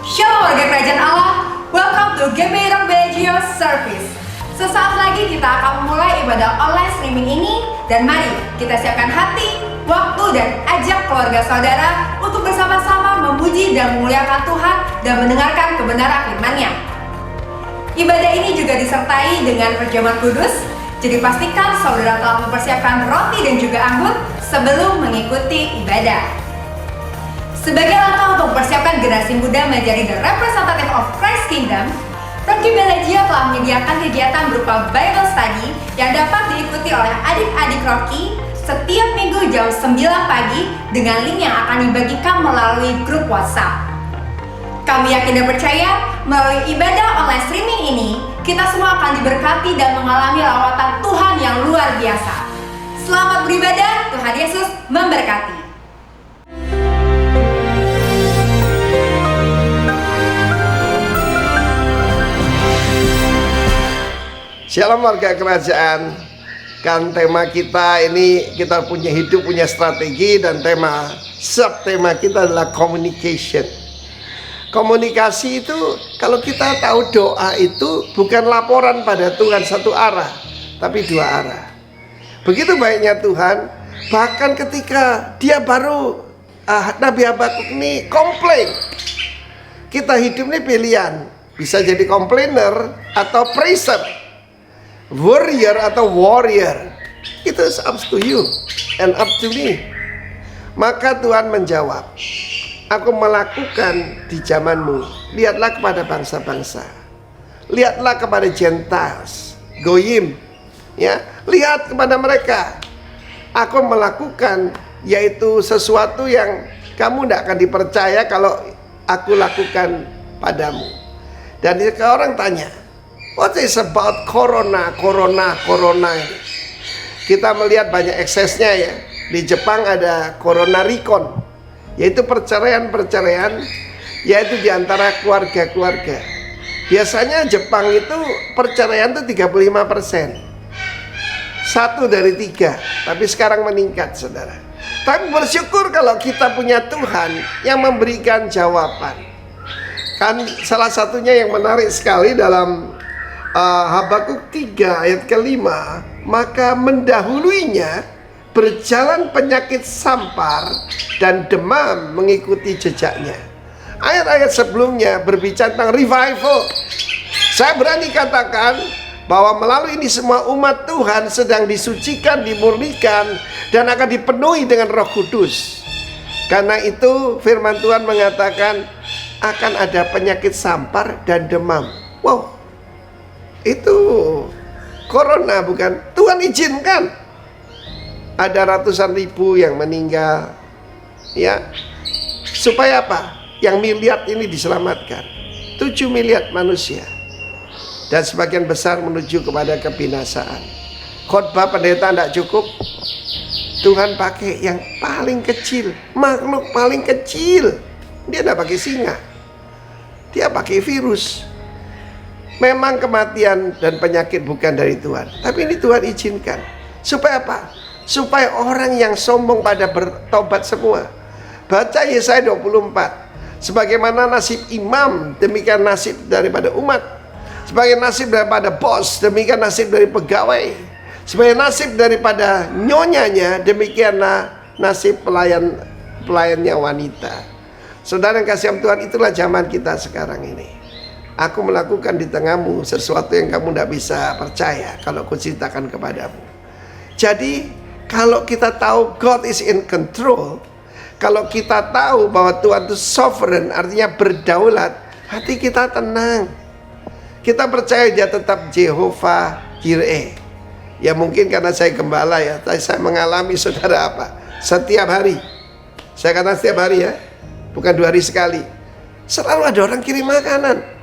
Shalom warga kerajaan Allah, welcome to GBI Bellagio Service. Sesaat lagi kita akan memulai ibadah online streaming ini. Dan mari kita siapkan hati, waktu, dan ajak keluarga saudara untuk bersama-sama memuji dan memuliakan Tuhan dan mendengarkan kebenaran firman-Nya. Ibadah ini juga disertai dengan perjamuan kudus. Jadi pastikan saudara telah mempersiapkan roti dan juga anggur sebelum mengikuti ibadah. Sebagai langkah untuk mempersiapkan generasi muda menjadi the representative of Christ Kingdom, Rocky Bellagio telah menyediakan kegiatan berupa Bible Study yang dapat diikuti oleh adik-adik Rocky setiap minggu jam 9 pagi dengan link yang akan dibagikan melalui grup WhatsApp. Kami yakin dan percaya melalui ibadah online streaming ini, kita semua akan diberkati dan mengalami lawatan Tuhan yang luar biasa. Selamat beribadah, Tuhan Yesus memberkati. Shalom warga kerajaan. Kan tema kita ini, kita punya hidup, punya strategi, dan subtema kita adalah communication. Komunikasi itu, kalau kita tahu doa itu bukan laporan pada Tuhan satu arah, tapi dua arah. Begitu baiknya Tuhan, bahkan ketika dia baru Nabi Habakuk ini komplain. Kita hidup ini pilihan, bisa jadi komplainer atau praiser, warrior atau warrior. Itu up to you and up to me. Maka Tuhan menjawab, aku melakukan di zamanmu. Lihatlah kepada bangsa-bangsa, lihatlah kepada Gentiles, Goyim, ya, lihat kepada mereka. Aku melakukan, yaitu sesuatu yang kamu tidak akan dipercaya kalau aku lakukan padamu. Dan orang tanya, what is about corona ini? Kita melihat banyak eksesnya ya. Di Jepang ada corona recon, yaitu perceraian, yaitu di antara keluarga-keluarga. Biasanya Jepang itu perceraian itu 35%, 1 dari 3, tapi sekarang meningkat, saudara. Tapi bersyukur kalau kita punya Tuhan yang memberikan jawaban. Kan salah satunya yang menarik sekali dalam Habakuk 3 ayat ke-5, maka mendahuluinya berjalan penyakit sampar dan demam mengikuti jejaknya. Ayat-ayat sebelumnya berbicara tentang revival. Saya berani katakan bahwa melalui ini semua umat Tuhan sedang disucikan, dimurnikan, dan akan dipenuhi dengan Roh Kudus. Karena itu firman Tuhan mengatakan akan ada penyakit sampar dan demam. Wow, itu corona bukan? Tuhan izinkan. Ada ratusan ribu yang meninggal, ya. Supaya apa? Yang miliar ini diselamatkan. 7 miliar manusia, dan sebagian besar menuju kepada kebinasaan. Khotbah pendeta tidak cukup. Tuhan pakai yang paling kecil, makhluk paling kecil. Dia tidak pakai singa, dia pakai virus. Memang kematian dan penyakit bukan dari Tuhan, tapi ini Tuhan izinkan. Supaya apa? Supaya orang yang sombong pada bertobat semua. Baca Yesaya 24. Sebagaimana nasib imam, demikian nasib daripada umat. Sebagai nasib daripada bos, demikian nasib dari pegawai. Sebagai nasib daripada nyonyanya, demikianlah nasib pelayannya wanita. Saudara yang kasih Tuhan, itulah zaman kita sekarang ini. Aku melakukan di tengahmu sesuatu yang kamu tidak bisa percaya kalau kuceritakan kepadamu. Jadi kalau kita tahu God is in control, kalau kita tahu bahwa Tuhan itu sovereign, artinya berdaulat, hati kita tenang. Kita percaya dia tetap Jehovah Jireh. Ya mungkin karena saya gembala ya, tapi saya mengalami, saudara, apa? Setiap hari. Saya katakan setiap hari ya, bukan 2 hari sekali. Selalu ada orang kirim makanan.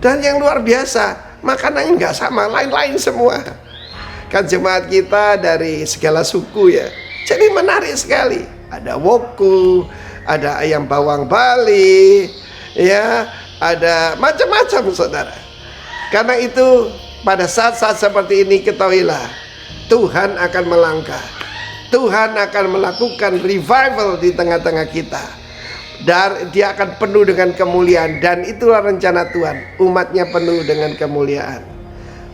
Dan yang luar biasa, makanannya nggak sama, lain-lain semua. Kan jemaat kita dari segala suku ya, jadi menarik sekali. Ada woku, ada ayam bawang Bali, ya, ada macam-macam, saudara. Karena itu pada saat-saat seperti ini ketahuilah, Tuhan akan melangkah. Tuhan akan melakukan revival di tengah-tengah kita. dan dia akan penuh dengan kemuliaan. Dan itulah rencana Tuhan, umatnya penuh dengan kemuliaan.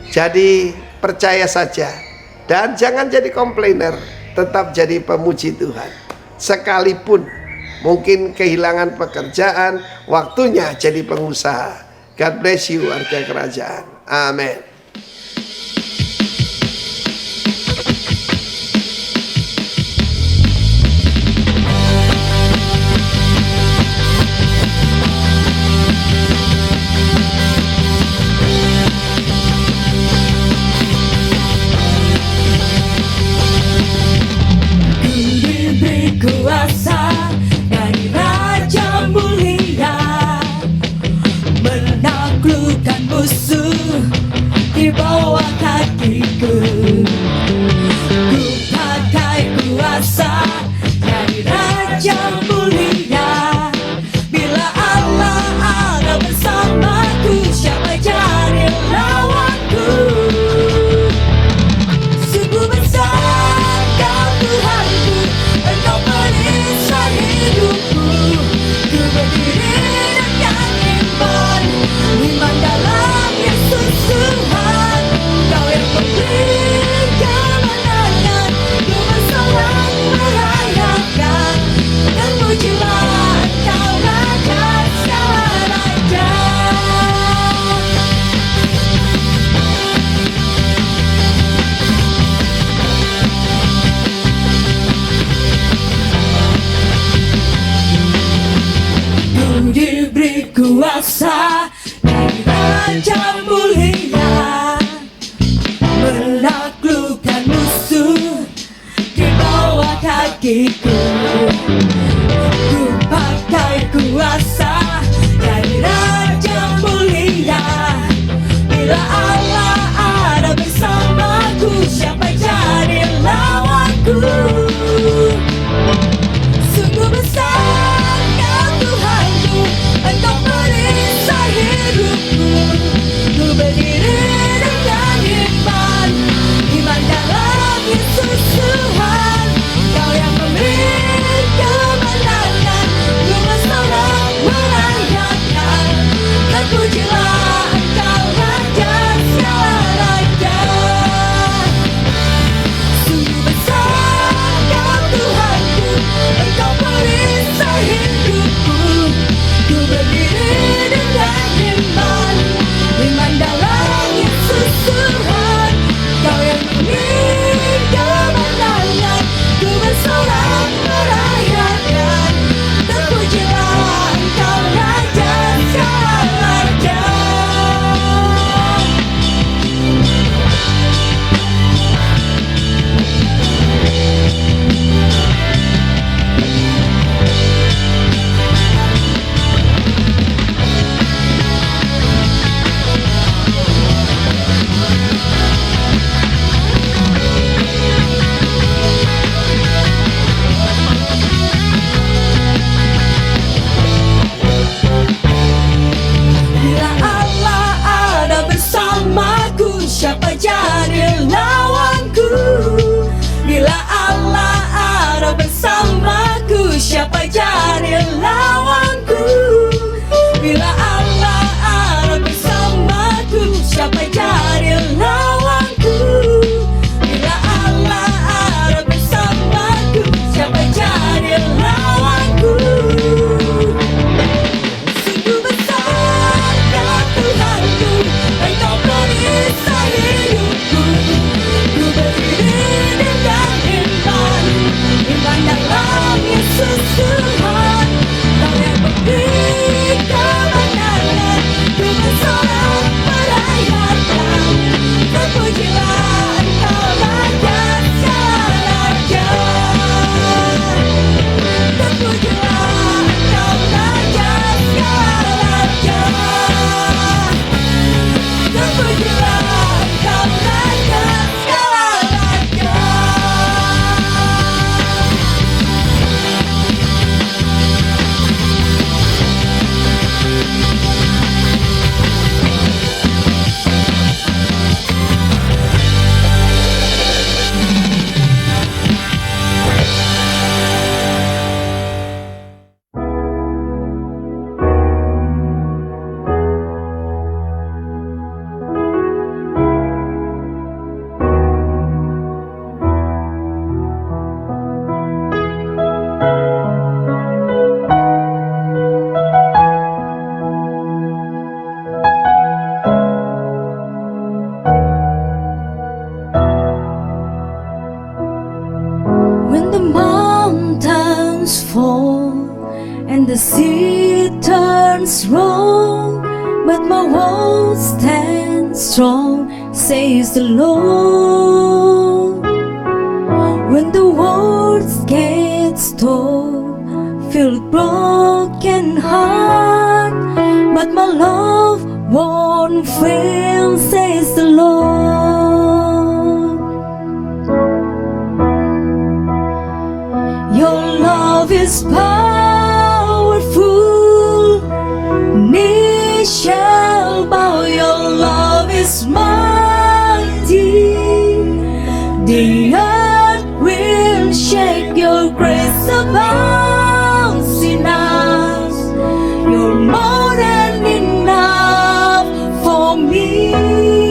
Jadi percaya saja dan jangan jadi komplainer, tetap jadi pemuji Tuhan. Sekalipun mungkin kehilangan pekerjaan, waktunya jadi pengusaha. God bless you warga kerajaan. Amin. Kuasa dari Raja Mulia, menaklukkan musuh di bawah kakiku. Ku pakai kuasa dari Raja Mulia. Bila Allah ada bersamaku, siapa jadi lawanku? Sungguh besar Kau Tuhanku, Engkau perisai hidupku. Ku berdiri dengan iman, iman dalam Yesus Tuhan. Kau yang memberi kemenangan, ku bersorak merayakan. Dan pujilah Engkau Raja segala raja. Ku diberi kuasa dari Raja Mulia, menaklukkan musuh di bawah kakiku. Ku pakai kuasa dari Raja Mulia. Bila Allah ada bersamaku, siapa jadi lawanku? Sungguh besar Kau Tuhanku, Engkau perisai hidupku. Ku berdiri dengan iman, iman dalam Yesus Tuhan. Kau yang memberi kemenangan, ku bersorak merayakan. Dan pujilah Engkau Raja is wrong, but my won't stand strong, says the Lord. When the words get told, feel a broken heart, but my love won't fail, says the Lord. Your love is powerful, knees shall bow. Your love is mighty, the earth will shake. Your grace abounds in us, you're more than enough for me.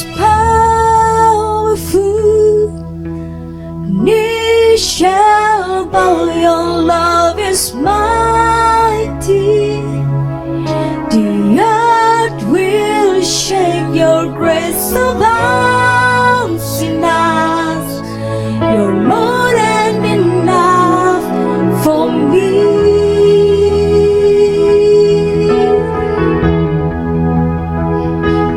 is powerful. Knees shall bow, your love is mighty. The earth will shake, your grace abounds in us. You're more than enough for me.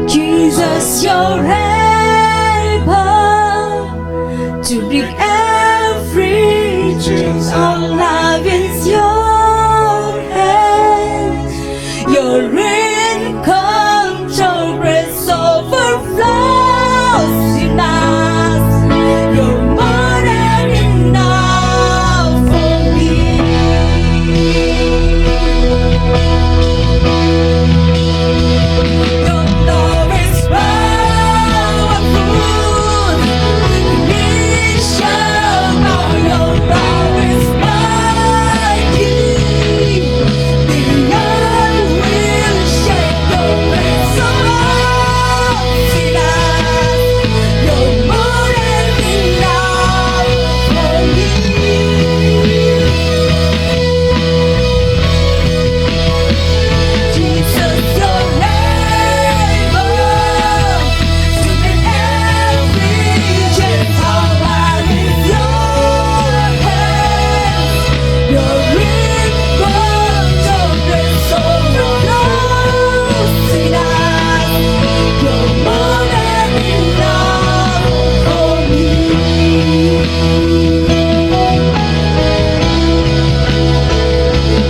Jesus, you're able to break every chain. Our life is your hands. You're in control, grace overflows in us. You're more than enough for me. Your love is powerful. Knees shall bow, your love is mighty. The earth will shake, your grace abounds in us. You're more than enough for me. Jesus, you're able to break every chain. Our life is your hands. You're in control, grace overflows in us. You're more than enough for me.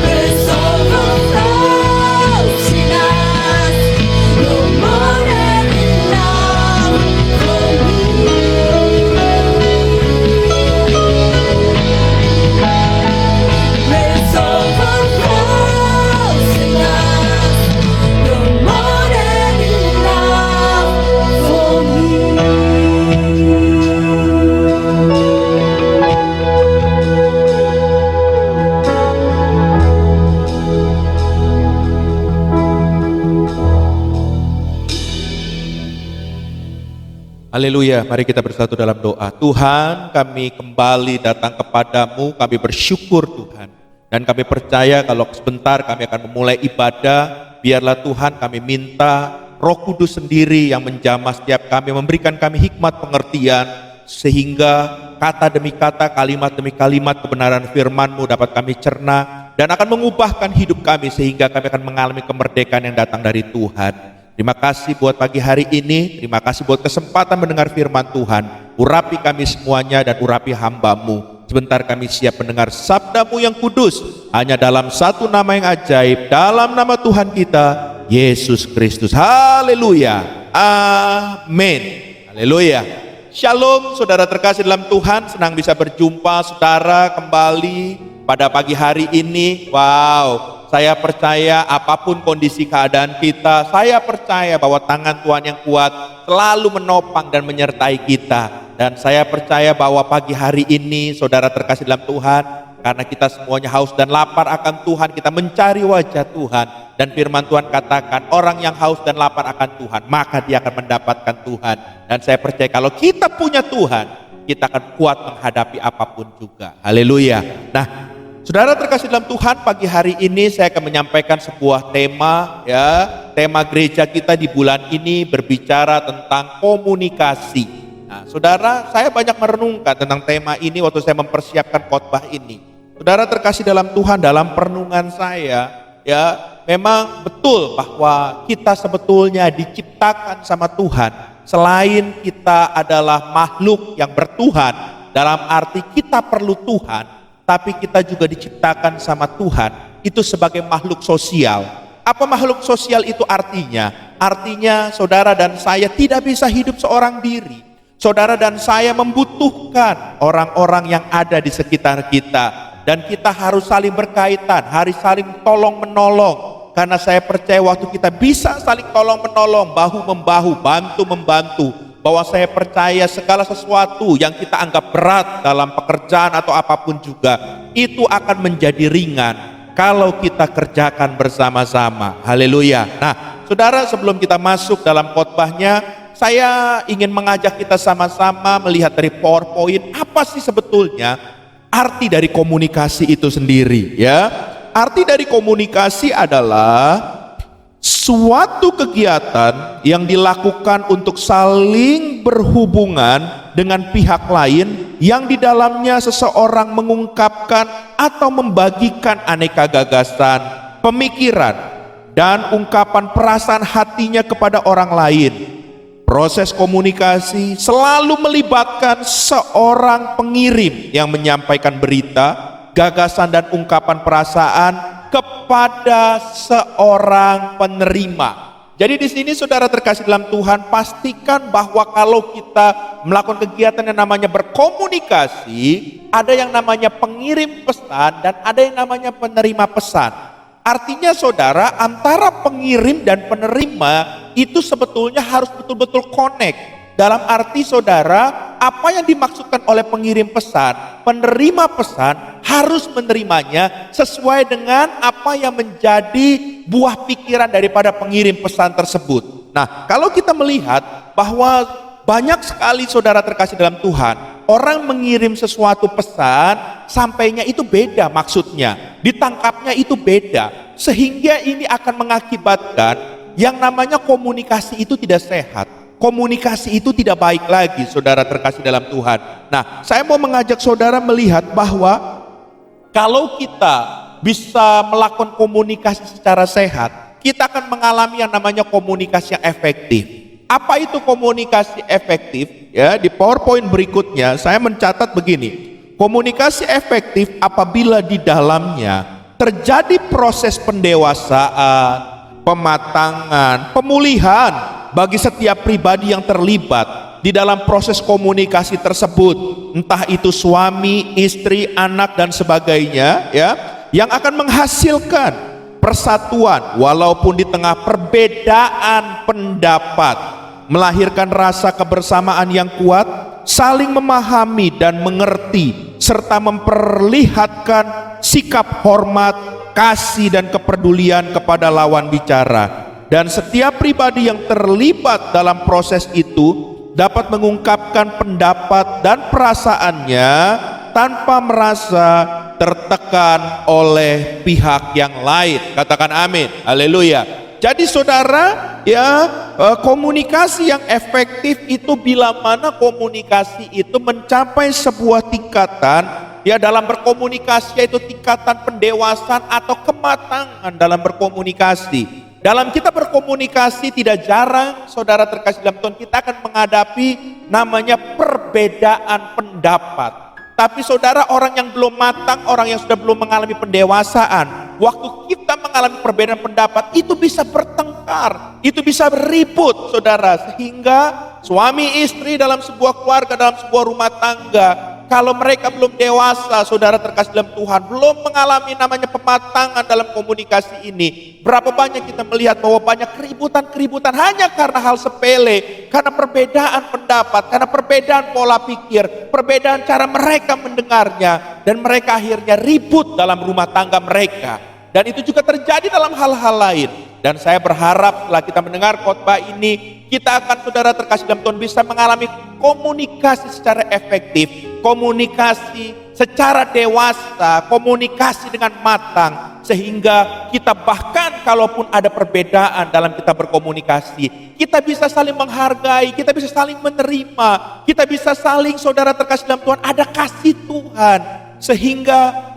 Grace overflows in us. You're more than enough for me. Grace overflows in us. You're more than enough for me. Haleluya, mari kita bersatu dalam doa. Tuhan, kami kembali datang kepadamu, kami bersyukur Tuhan. Dan kami percaya kalau sebentar kami akan memulai ibadah, biarlah Tuhan kami minta Roh Kudus sendiri yang menjamah setiap kami, memberikan kami hikmat pengertian, sehingga kata demi kata, kalimat demi kalimat kebenaran firman-Mu dapat kami cerna, dan akan mengubahkan hidup kami, sehingga kami akan mengalami kemerdekaan yang datang dari Tuhan. Terima kasih buat pagi hari ini, terima kasih buat kesempatan mendengar firman Tuhan. Urapi kami semuanya dan urapi hamba-Mu. Sebentar kami siap mendengar sabda-Mu yang kudus, hanya dalam satu nama yang ajaib, dalam nama Tuhan kita, Yesus Kristus. Haleluya, amin. Haleluya. Shalom saudara terkasih dalam Tuhan, senang bisa berjumpa saudara kembali pada pagi hari ini. Wow, saya percaya apapun kondisi keadaan kita, saya percaya bahwa tangan Tuhan yang kuat selalu menopang dan menyertai kita. Dan saya percaya bahwa pagi hari ini saudara terkasih dalam Tuhan, karena kita semuanya haus dan lapar akan Tuhan, kita mencari wajah Tuhan. Dan firman Tuhan katakan, orang yang haus dan lapar akan Tuhan, maka dia akan mendapatkan Tuhan. Dan saya percaya kalau kita punya Tuhan, kita akan kuat menghadapi apapun juga. Haleluya. Nah, saudara terkasih dalam Tuhan, pagi hari ini saya akan menyampaikan sebuah tema, ya. Tema gereja kita di bulan ini berbicara tentang komunikasi. Nah, saudara, saya banyak merenungkan tentang tema ini waktu saya mempersiapkan khotbah ini. Saudara terkasih dalam Tuhan, dalam perenungan saya, ya, memang betul bahwa kita sebetulnya diciptakan sama Tuhan. Selain kita adalah makhluk yang bertuhan, dalam arti kita perlu Tuhan, tapi kita juga diciptakan sama Tuhan itu sebagai makhluk sosial. Apa makhluk sosial itu artinya? Artinya saudara dan saya tidak bisa hidup seorang diri. Saudara dan saya membutuhkan orang-orang yang ada di sekitar kita. Dan kita harus saling berkaitan, harus saling tolong menolong. Karena saya percaya waktu kita bisa saling tolong menolong, bahu membahu, bantu membantu, bahwa saya percaya segala sesuatu yang kita anggap berat dalam pekerjaan atau apapun juga, itu akan menjadi ringan kalau kita kerjakan bersama-sama. Haleluya. Nah, saudara, sebelum kita masuk dalam khotbahnya, saya ingin mengajak kita sama-sama melihat dari PowerPoint apa sih sebetulnya arti dari komunikasi itu sendiri, ya. Arti dari komunikasi adalah suatu kegiatan yang dilakukan untuk saling berhubungan dengan pihak lain yang di dalamnya seseorang mengungkapkan atau membagikan aneka gagasan, pemikiran, dan ungkapan perasaan hatinya kepada orang lain. Proses komunikasi selalu melibatkan seorang pengirim yang menyampaikan berita, gagasan, dan ungkapan perasaan kepada seorang penerima. Jadi di sini saudara terkasih dalam Tuhan, pastikan bahwa kalau kita melakukan kegiatan yang namanya berkomunikasi, ada yang namanya pengirim pesan dan ada yang namanya penerima pesan. Artinya saudara, antara pengirim dan penerima itu sebetulnya harus betul-betul connect. Dalam arti saudara, apa yang dimaksudkan oleh pengirim pesan, penerima pesan harus menerimanya sesuai dengan apa yang menjadi buah pikiran daripada pengirim pesan tersebut. Nah, kalau kita melihat bahwa banyak sekali saudara terkasih dalam Tuhan, orang mengirim sesuatu pesan, sampainya itu beda maksudnya, ditangkapnya itu beda, sehingga ini akan mengakibatkan yang namanya komunikasi itu tidak sehat. Komunikasi itu tidak baik lagi, saudara terkasih dalam Tuhan. Nah, saya mau mengajak saudara melihat bahwa kalau kita bisa melakukan komunikasi secara sehat, kita akan mengalami yang namanya komunikasi yang efektif. Apa itu komunikasi efektif? Ya, di PowerPoint berikutnya saya mencatat begini. Komunikasi efektif apabila di dalamnya terjadi proses pendewasaan, pematangan, pemulihan bagi setiap pribadi yang terlibat di dalam proses komunikasi tersebut, entah itu suami, istri, anak, dan sebagainya, ya, yang akan menghasilkan persatuan walaupun di tengah perbedaan pendapat, melahirkan rasa kebersamaan yang kuat, saling memahami dan mengerti, serta memperlihatkan sikap hormat, kasih, dan kepedulian kepada lawan bicara. Dan setiap pribadi yang terlibat dalam proses itu dapat mengungkapkan pendapat dan perasaannya tanpa merasa tertekan oleh pihak yang lain. Katakan amin. Haleluya. Jadi saudara, ya, komunikasi yang efektif itu bila mana komunikasi itu mencapai sebuah tingkatan, ya, dalam berkomunikasi, yaitu tingkatan pendewasaan atau kematangan dalam berkomunikasi. Dalam kita berkomunikasi tidak jarang saudara terkasih dalam Tuhan, kita akan menghadapi namanya perbedaan pendapat. Tapi saudara, orang yang belum matang, orang yang sudah belum mengalami pendewasaan, waktu kita mengalami perbedaan pendapat, itu bisa bertengkar, itu bisa ribut saudara. Sehingga suami istri dalam sebuah keluarga, dalam sebuah rumah tangga, kalau mereka belum dewasa, saudara terkasih dalam Tuhan, belum mengalami namanya pematangan dalam komunikasi ini, berapa banyak kita melihat bahwa banyak keributan-keributan hanya karena hal sepele, karena perbedaan pendapat, karena perbedaan pola pikir, perbedaan cara mereka mendengarnya, dan mereka akhirnya ribut dalam rumah tangga mereka. Dan itu juga terjadi dalam hal-hal lain. Dan saya berharap setelah kita mendengar khotbah ini, kita akan saudara terkasih dalam Tuhan bisa mengalami komunikasi secara efektif, komunikasi secara dewasa, komunikasi dengan matang, sehingga kita bahkan kalaupun ada perbedaan dalam kita berkomunikasi, kita bisa saling menghargai, kita bisa saling menerima, kita bisa saling saudara terkasih dalam Tuhan ada kasih Tuhan, sehingga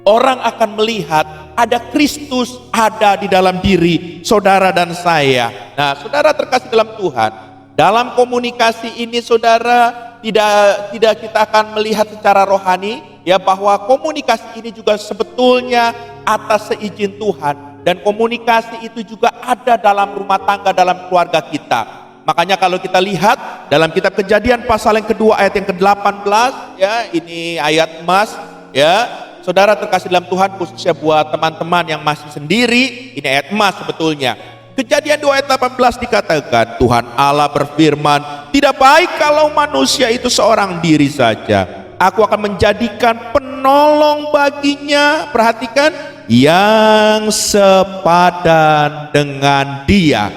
orang akan melihat ada Kristus ada di dalam diri saudara dan saya. Nah, saudara terkasih dalam Tuhan, dalam komunikasi ini saudara tidak kita akan melihat secara rohani, ya, bahwa komunikasi ini juga sebetulnya atas seizin Tuhan, dan komunikasi itu juga ada dalam rumah tangga, dalam keluarga kita. Makanya kalau kita lihat dalam kitab Kejadian pasal yang kedua ayat yang ke-18, ya, ini ayat emas, ya. Saudara terkasih dalam Tuhan, khususnya buat teman-teman yang masih sendiri, ini ayat emas sebetulnya. Kejadian 2 ayat 18 dikatakan, Tuhan Allah berfirman, tidak baik kalau manusia itu seorang diri saja. Aku akan menjadikan penolong baginya, perhatikan, yang sepadan dengan dia.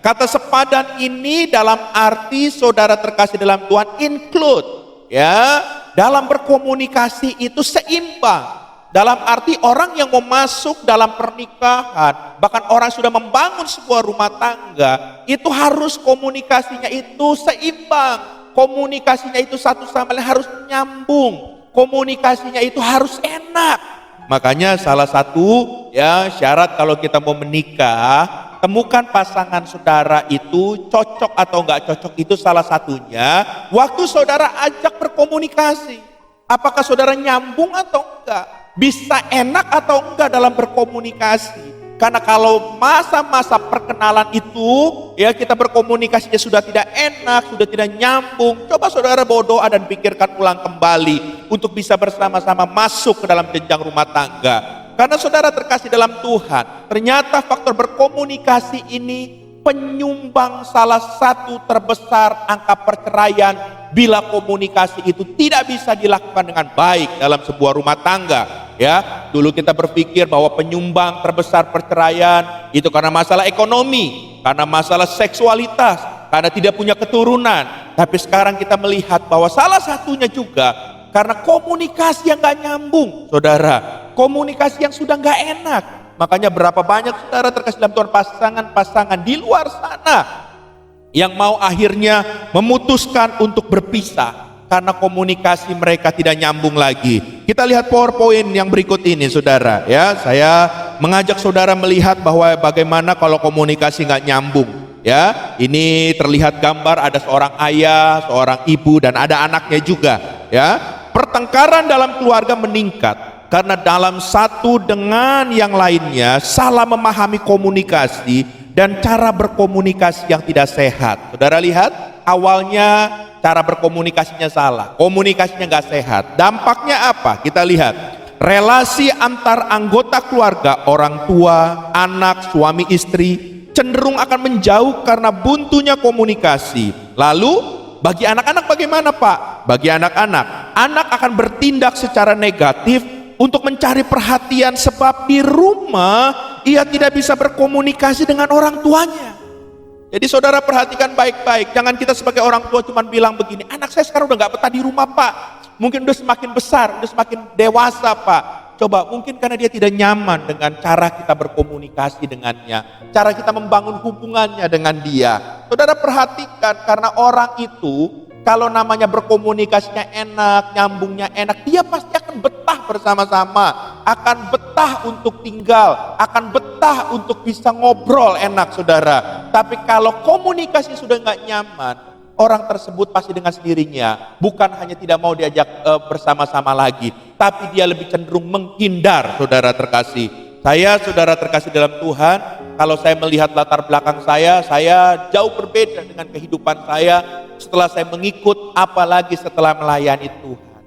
Kata sepadan ini dalam arti saudara terkasih dalam Tuhan include, ya, dalam berkomunikasi itu seimbang. Dalam arti orang yang mau masuk dalam pernikahan, bahkan orang sudah membangun sebuah rumah tangga, itu harus komunikasinya itu seimbang. Komunikasinya itu satu sama lain harus nyambung. Komunikasinya itu harus enak. Makanya salah satu ya syarat kalau kita mau menikah, temukan pasangan saudara itu cocok atau enggak cocok, itu salah satunya waktu saudara ajak berkomunikasi. Apakah saudara nyambung atau enggak? Bisa enak atau enggak dalam berkomunikasi. Karena kalau masa-masa perkenalan itu ya kita berkomunikasinya sudah tidak enak, sudah tidak nyambung, coba saudara bawa doa dan pikirkan ulang kembali untuk bisa bersama-sama masuk ke dalam jenjang rumah tangga. Karena saudara terkasih dalam Tuhan, ternyata faktor berkomunikasi ini penyumbang salah satu terbesar angka perceraian bila komunikasi itu tidak bisa dilakukan dengan baik dalam sebuah rumah tangga. Ya, dulu kita berpikir bahwa penyumbang terbesar perceraian itu karena masalah ekonomi, karena masalah seksualitas, karena tidak punya keturunan. Tapi sekarang kita melihat bahwa salah satunya juga karena komunikasi yang gak nyambung, saudara. Komunikasi yang sudah gak enak. Makanya berapa banyak saudara terkasih dalam Tuhan pasangan-pasangan di luar sana yang mau akhirnya memutuskan untuk berpisah karena komunikasi mereka tidak nyambung lagi. Kita lihat PowerPoint yang berikut ini saudara ya. Saya mengajak saudara melihat bahwa bagaimana kalau komunikasi nggak nyambung ya. Ini terlihat gambar ada seorang ayah, seorang ibu dan ada anaknya juga ya. Pertengkaran dalam keluarga meningkat karena dalam satu dengan yang lainnya salah memahami komunikasi dan cara berkomunikasi yang tidak sehat. Saudara lihat awalnya cara berkomunikasinya salah, komunikasinya nggak sehat. Dampaknya apa? Kita lihat relasi antar anggota keluarga, orang tua, anak, suami istri cenderung akan menjauh karena buntunya komunikasi. Lalu bagi anak-anak bagaimana Pak? Bagi anak-anak, anak akan bertindak secara negatif untuk mencari perhatian sebab di rumah ia tidak bisa berkomunikasi dengan orang tuanya. Jadi saudara perhatikan baik-baik, jangan kita sebagai orang tua cuma bilang begini, anak saya sekarang udah gak betah di rumah Pak, mungkin udah semakin besar, udah semakin dewasa Pak. Coba mungkin karena dia tidak nyaman dengan cara kita berkomunikasi dengannya, cara kita membangun hubungannya dengan dia. Saudara perhatikan, karena orang itu kalau namanya berkomunikasinya enak, nyambungnya enak, dia pasti akan betah bersama-sama, akan betah untuk tinggal, akan betah untuk bisa ngobrol enak saudara. Tapi kalau komunikasi sudah nggak nyaman, orang tersebut pasti dengan sendirinya bukan hanya tidak mau diajak bersama-sama lagi, tapi dia lebih cenderung menghindar saudara terkasih. Saya saudara terkasih dalam Tuhan, kalau saya melihat latar belakang saya jauh berbeda dengan kehidupan saya setelah saya mengikut, apalagi setelah melayani Tuhan.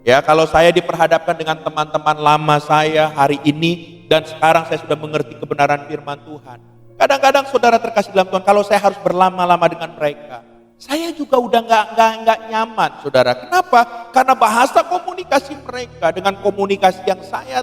Ya, kalau saya diperhadapkan dengan teman-teman lama saya hari ini dan sekarang saya sudah mengerti kebenaran firman Tuhan. Kadang-kadang saudara terkasih dalam Tuhan, kalau saya harus berlama-lama dengan mereka, saya juga udah nggak nyaman, saudara. Kenapa? Karena bahasa komunikasi mereka dengan komunikasi yang saya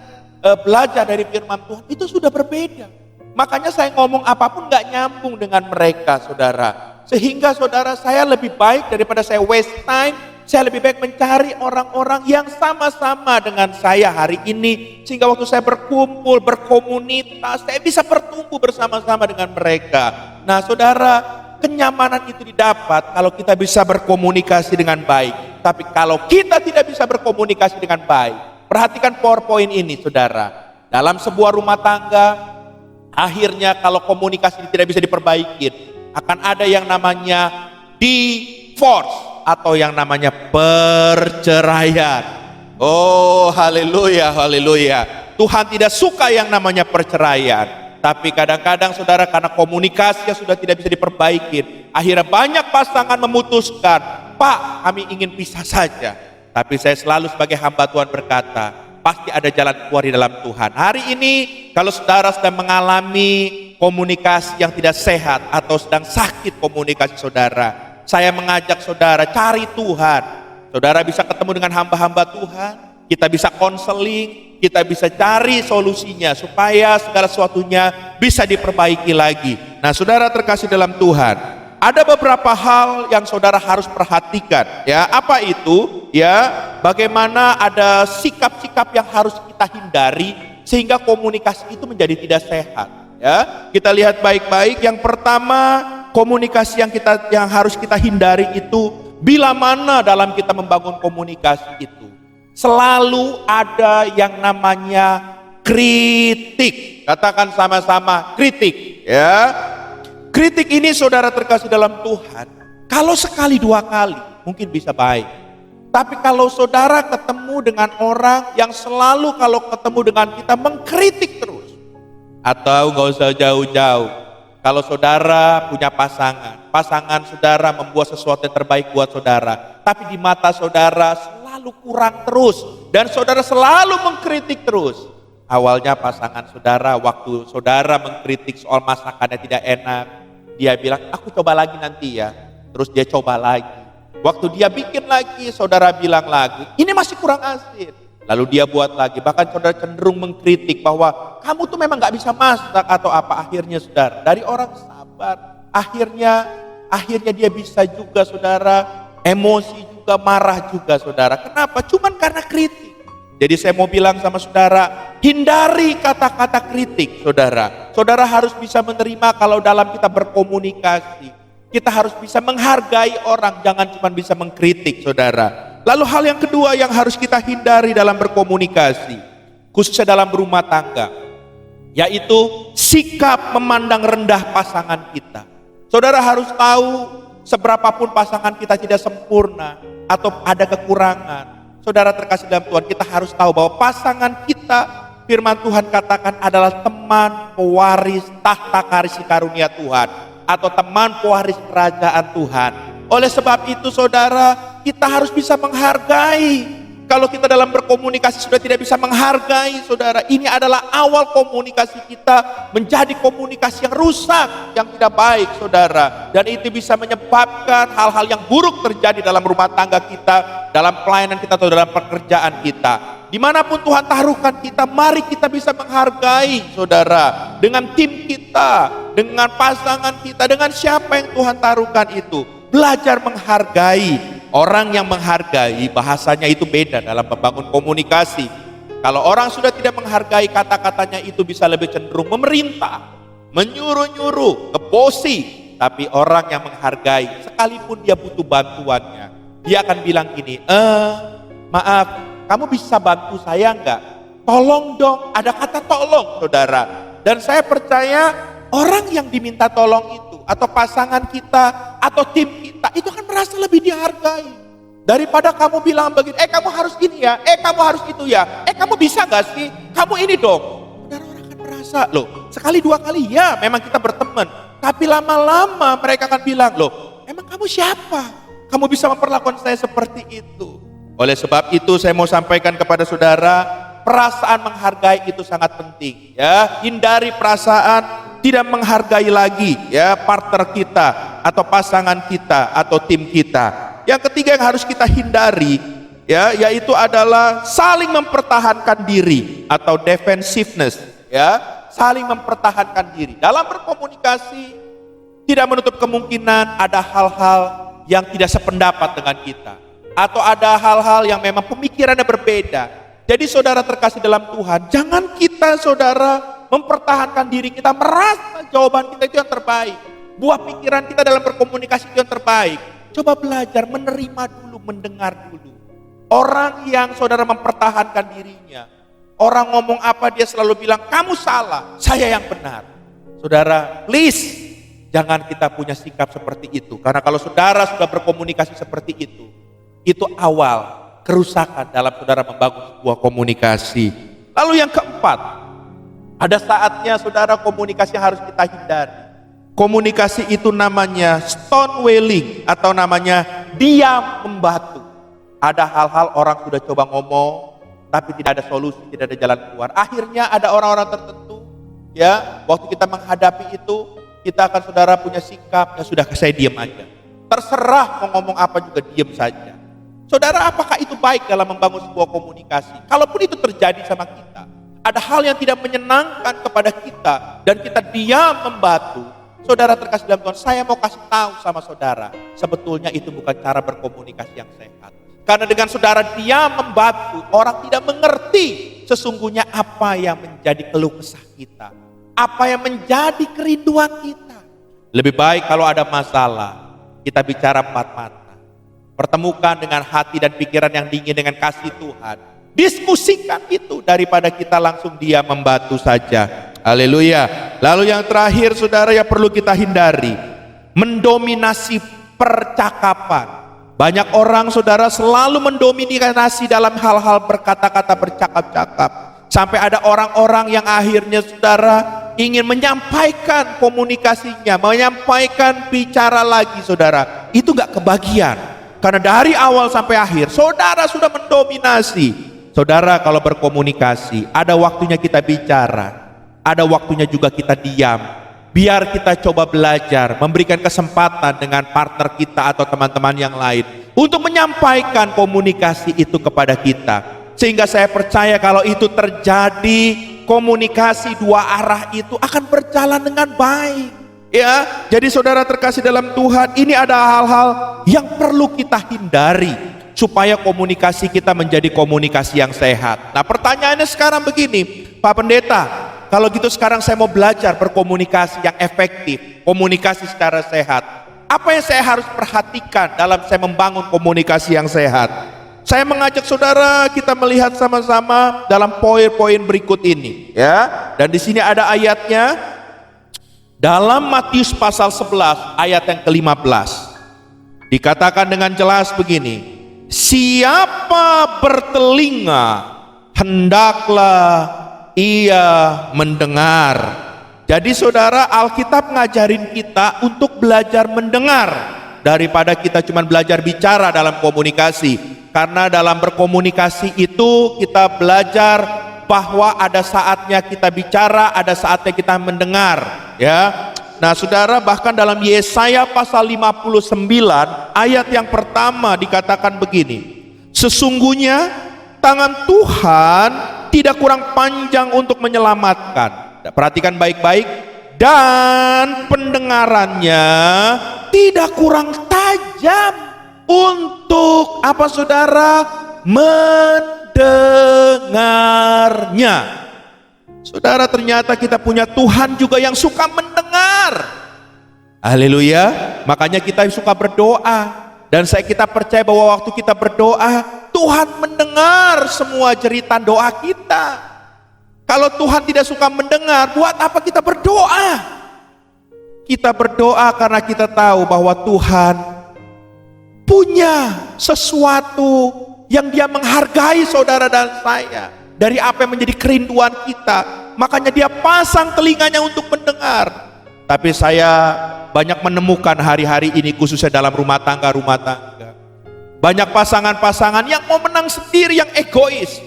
belajar dari firman Tuhan itu sudah berbeda. Makanya saya ngomong apapun nggak nyambung dengan mereka, saudara. Sehingga saudara, saya lebih baik daripada saya waste time, saya lebih baik mencari orang-orang yang sama-sama dengan saya hari ini, sehingga waktu saya berkumpul, berkomunitas, saya bisa bertumbuh bersama-sama dengan mereka. Nah saudara, kenyamanan itu didapat kalau kita bisa berkomunikasi dengan baik. Tapi kalau kita tidak bisa berkomunikasi dengan baik, perhatikan PowerPoint ini saudara. Dalam sebuah rumah tangga, akhirnya kalau komunikasi tidak bisa diperbaiki, akan ada yang namanya divorce atau yang namanya perceraian. Oh haleluya, haleluya. Tuhan tidak suka yang namanya perceraian. Tapi kadang-kadang saudara, karena komunikasinya sudah tidak bisa diperbaiki, akhirnya banyak pasangan memutuskan, Pak kami ingin pisah saja. Tapi saya selalu sebagai hamba Tuhan berkata, pasti ada jalan keluar di dalam Tuhan. Hari ini kalau saudara sedang mengalami komunikasi yang tidak sehat atau sedang sakit komunikasi saudara, saya mengajak saudara cari Tuhan. Saudara bisa ketemu dengan hamba-hamba Tuhan, kita bisa konseling, kita bisa cari solusinya supaya segala sesuatunya bisa diperbaiki lagi. Nah, saudara terkasih dalam Tuhan, ada beberapa hal yang saudara harus perhatikan, ya. Apa itu? Ya, bagaimana ada sikap-sikap yang harus kita hindari sehingga komunikasi itu menjadi tidak sehat, ya. Kita lihat baik-baik. Yang pertama, komunikasi yang harus kita hindari itu bila mana dalam kita membangun komunikasi itu selalu ada yang namanya kritik. Katakan sama-sama, kritik, ya. Kritik ini saudara terkasih dalam Tuhan, kalau sekali dua kali mungkin bisa baik. Tapi kalau saudara ketemu dengan orang yang selalu kalau ketemu dengan kita mengkritik terus, atau gak usah jauh-jauh, kalau saudara punya pasangan saudara membuat sesuatu yang terbaik buat saudara, tapi di mata saudara selalu kurang terus, dan saudara selalu mengkritik terus. Awalnya pasangan saudara, waktu saudara mengkritik soal masakannya tidak enak, dia bilang, aku coba lagi nanti ya. Terus dia coba lagi. Waktu dia bikin lagi, saudara bilang lagi, ini masih kurang asin. Lalu dia buat lagi, bahkan saudara cenderung mengkritik bahwa kamu tuh memang gak bisa masak atau apa. Akhirnya saudara, dari orang sabar, akhirnya dia bisa juga saudara, emosi juga, marah juga saudara. Kenapa? Cuman karena kritik. Jadi saya mau bilang sama saudara, hindari kata-kata kritik saudara. Saudara harus bisa menerima kalau dalam kita berkomunikasi, kita harus bisa menghargai orang, jangan cuma bisa mengkritik saudara. Lalu hal yang kedua yang harus kita hindari dalam berkomunikasi, khususnya dalam berumah tangga, yaitu sikap memandang rendah pasangan kita. Saudara harus tahu, seberapapun pasangan kita tidak sempurna atau ada kekurangan, saudara terkasih dalam Tuhan, kita harus tahu bahwa pasangan kita, firman Tuhan katakan adalah teman pewaris tahta kasih karunia Tuhan, atau teman pewaris kerajaan Tuhan. Oleh sebab itu saudara, kita harus bisa menghargai. Kalau kita dalam berkomunikasi sudah tidak bisa menghargai saudara, ini adalah awal komunikasi kita menjadi komunikasi yang rusak, yang tidak baik saudara. Dan itu bisa menyebabkan hal-hal yang buruk terjadi dalam rumah tangga kita, dalam pelayanan kita atau dalam pekerjaan kita. Dimanapun Tuhan taruhkan kita, mari kita bisa menghargai saudara, dengan tim kita, dengan pasangan kita, dengan siapa yang Tuhan taruhkan itu. Belajar menghargai. Orang yang menghargai bahasanya itu beda dalam membangun komunikasi. Kalau orang sudah tidak menghargai, kata-katanya itu bisa lebih cenderung memerintah, menyuruh-nyuruh, ngebosi. Tapi orang yang menghargai, sekalipun dia butuh bantuannya, dia akan bilang gini, maaf, kamu bisa bantu saya enggak? Tolong dong, ada kata tolong saudara. Dan saya percaya orang yang diminta tolong itu, atau pasangan kita, atau tim kita, itu akan merasa lebih dihargai. Daripada kamu bilang begini, kamu harus ini ya, kamu harus itu ya, kamu bisa gak sih, kamu ini dong. Saudara, orang akan merasa, loh sekali dua kali ya memang kita berteman, tapi lama-lama mereka akan bilang, loh emang kamu siapa? Kamu bisa memperlakukan saya seperti itu. Oleh sebab itu saya mau sampaikan kepada saudara, perasaan menghargai itu sangat penting ya. Hindari perasaan tidak menghargai lagi ya partner kita atau pasangan kita atau tim kita. Yang ketiga yang harus kita hindari ya, yaitu adalah saling mempertahankan diri atau defensiveness ya, saling mempertahankan diri. Dalam berkomunikasi tidak menutup kemungkinan ada hal-hal yang tidak sependapat dengan kita, atau ada hal-hal yang memang pemikirannya berbeda. Jadi saudara terkasih dalam Tuhan, jangan kita saudara mempertahankan diri kita, merasa jawaban kita itu yang terbaik, buah pikiran kita dalam berkomunikasi itu yang terbaik. Coba belajar menerima dulu, mendengar dulu. Orang yang saudara mempertahankan dirinya, orang ngomong apa dia selalu bilang, kamu salah, saya yang benar. Saudara, please, jangan kita punya sikap seperti itu. Karena kalau saudara sudah berkomunikasi seperti itu awal kerusakan dalam saudara membangun sebuah komunikasi. Lalu yang keempat, ada saatnya saudara komunikasi harus kita hindari. Komunikasi itu namanya stonewalling atau namanya diam membatu. Ada hal-hal orang sudah coba ngomong tapi tidak ada solusi, tidak ada jalan keluar. Akhirnya ada orang-orang tertentu ya, waktu kita menghadapi itu, kita akan saudara punya sikap, ya sudah saya diam aja. Terserah mau ngomong apa juga diam saja. Saudara, apakah itu baik dalam membangun sebuah komunikasi? Kalaupun itu terjadi sama kita, ada hal yang tidak menyenangkan kepada kita, dan kita diam membatu. Saudara terkasih dalam Tuhan, saya mau kasih tahu sama saudara, sebetulnya itu bukan cara berkomunikasi yang sehat. Karena dengan saudara diam membatu, orang tidak mengerti sesungguhnya apa yang menjadi keluh kesah kita, apa yang menjadi kerinduan kita. Lebih baik kalau ada masalah, kita bicara empat mata. Pertemukan dengan hati dan pikiran yang dingin dengan kasih Tuhan. Diskusikan itu daripada kita langsung diam membatu saja. Haleluya. Lalu yang terakhir saudara yang perlu kita hindari, mendominasi percakapan. Banyak orang saudara selalu mendominasi dalam hal-hal berkata-kata bercakap-cakap. Sampai ada orang-orang yang akhirnya saudara ingin menyampaikan komunikasinya, menyampaikan bicara lagi saudara. Itu gak kebagian. Karena dari awal sampai akhir saudara sudah mendominasi. Saudara kalau berkomunikasi ada waktunya kita bicara, ada waktunya juga kita diam. Biar kita coba belajar, memberikan kesempatan dengan partner kita atau teman-teman yang lain untuk menyampaikan komunikasi itu kepada kita. Sehingga saya percaya kalau itu terjadi, komunikasi dua arah itu akan berjalan dengan baik. Ya, jadi saudara terkasih dalam Tuhan, ini ada hal-hal yang perlu kita hindari supaya komunikasi kita menjadi komunikasi yang sehat. Nah, pertanyaannya sekarang begini, Pak Pendeta, kalau gitu sekarang saya mau belajar berkomunikasi yang efektif, komunikasi secara sehat. Apa yang saya harus perhatikan dalam saya membangun komunikasi yang sehat? Saya mengajak saudara kita melihat sama-sama dalam poin-poin berikut ini, ya. Dan di sini ada ayatnya. Dalam Matius pasal 11 ayat yang ke-15 dikatakan dengan jelas begini, siapa bertelinga hendaklah ia mendengar. Jadi saudara, Alkitab ngajarin kita untuk belajar mendengar daripada kita cuma belajar bicara dalam komunikasi. Karena dalam berkomunikasi itu kita belajar bahwa ada saatnya kita bicara, ada saatnya kita mendengar, ya. Nah, saudara, bahkan dalam Yesaya pasal 59 ayat yang pertama dikatakan begini, sesungguhnya tangan Tuhan tidak kurang panjang untuk menyelamatkan. Perhatikan baik-baik, dan pendengarannya tidak kurang tajam untuk apa saudara? Mendengarnya. Saudara, ternyata kita punya Tuhan juga yang suka mendengar. Haleluya. Makanya kita suka berdoa. Dan kita percaya bahwa waktu kita berdoa, Tuhan mendengar semua jeritan doa kita. Kalau Tuhan tidak suka mendengar, buat apa kita berdoa? Kita berdoa karena kita tahu bahwa Tuhan punya sesuatu yang Dia menghargai saudara dan saya dari apa yang menjadi kerinduan kita. Makanya Dia pasang telinganya untuk mendengar. Tapi saya banyak menemukan hari-hari ini, khususnya dalam rumah tangga, banyak pasangan-pasangan yang mau menang sendiri, yang egois,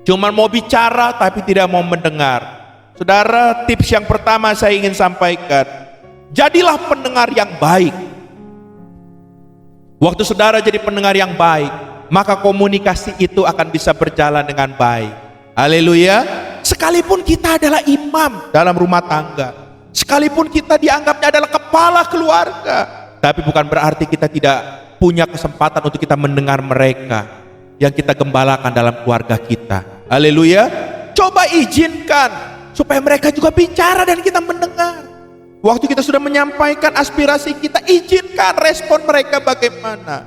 cuma mau bicara tapi tidak mau mendengar. Saudara, tips yang pertama saya ingin sampaikan, jadilah pendengar yang baik. Waktu saudara jadi pendengar yang baik, maka komunikasi itu akan bisa berjalan dengan baik. Haleluya. Sekalipun kita adalah imam dalam rumah tangga, sekalipun kita dianggapnya adalah kepala keluarga, tapi bukan berarti kita tidak punya kesempatan untuk kita mendengar mereka yang kita gembalakan dalam keluarga kita. Haleluya. Coba izinkan supaya mereka juga bicara dan kita mendengar. Waktu kita sudah menyampaikan aspirasi kita, izinkan respon mereka bagaimana.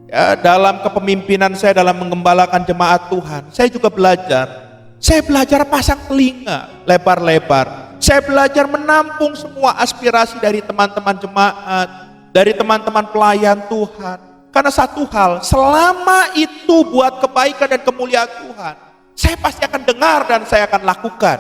Ya, dalam kepemimpinan saya dalam menggembalakan jemaat Tuhan, saya juga belajar. Saya belajar pasang telinga lebar-lebar. Saya belajar menampung semua aspirasi dari teman-teman jemaat, dari teman-teman pelayan Tuhan. Karena satu hal, selama itu buat kebaikan dan kemuliaan Tuhan, saya pasti akan dengar dan saya akan lakukan.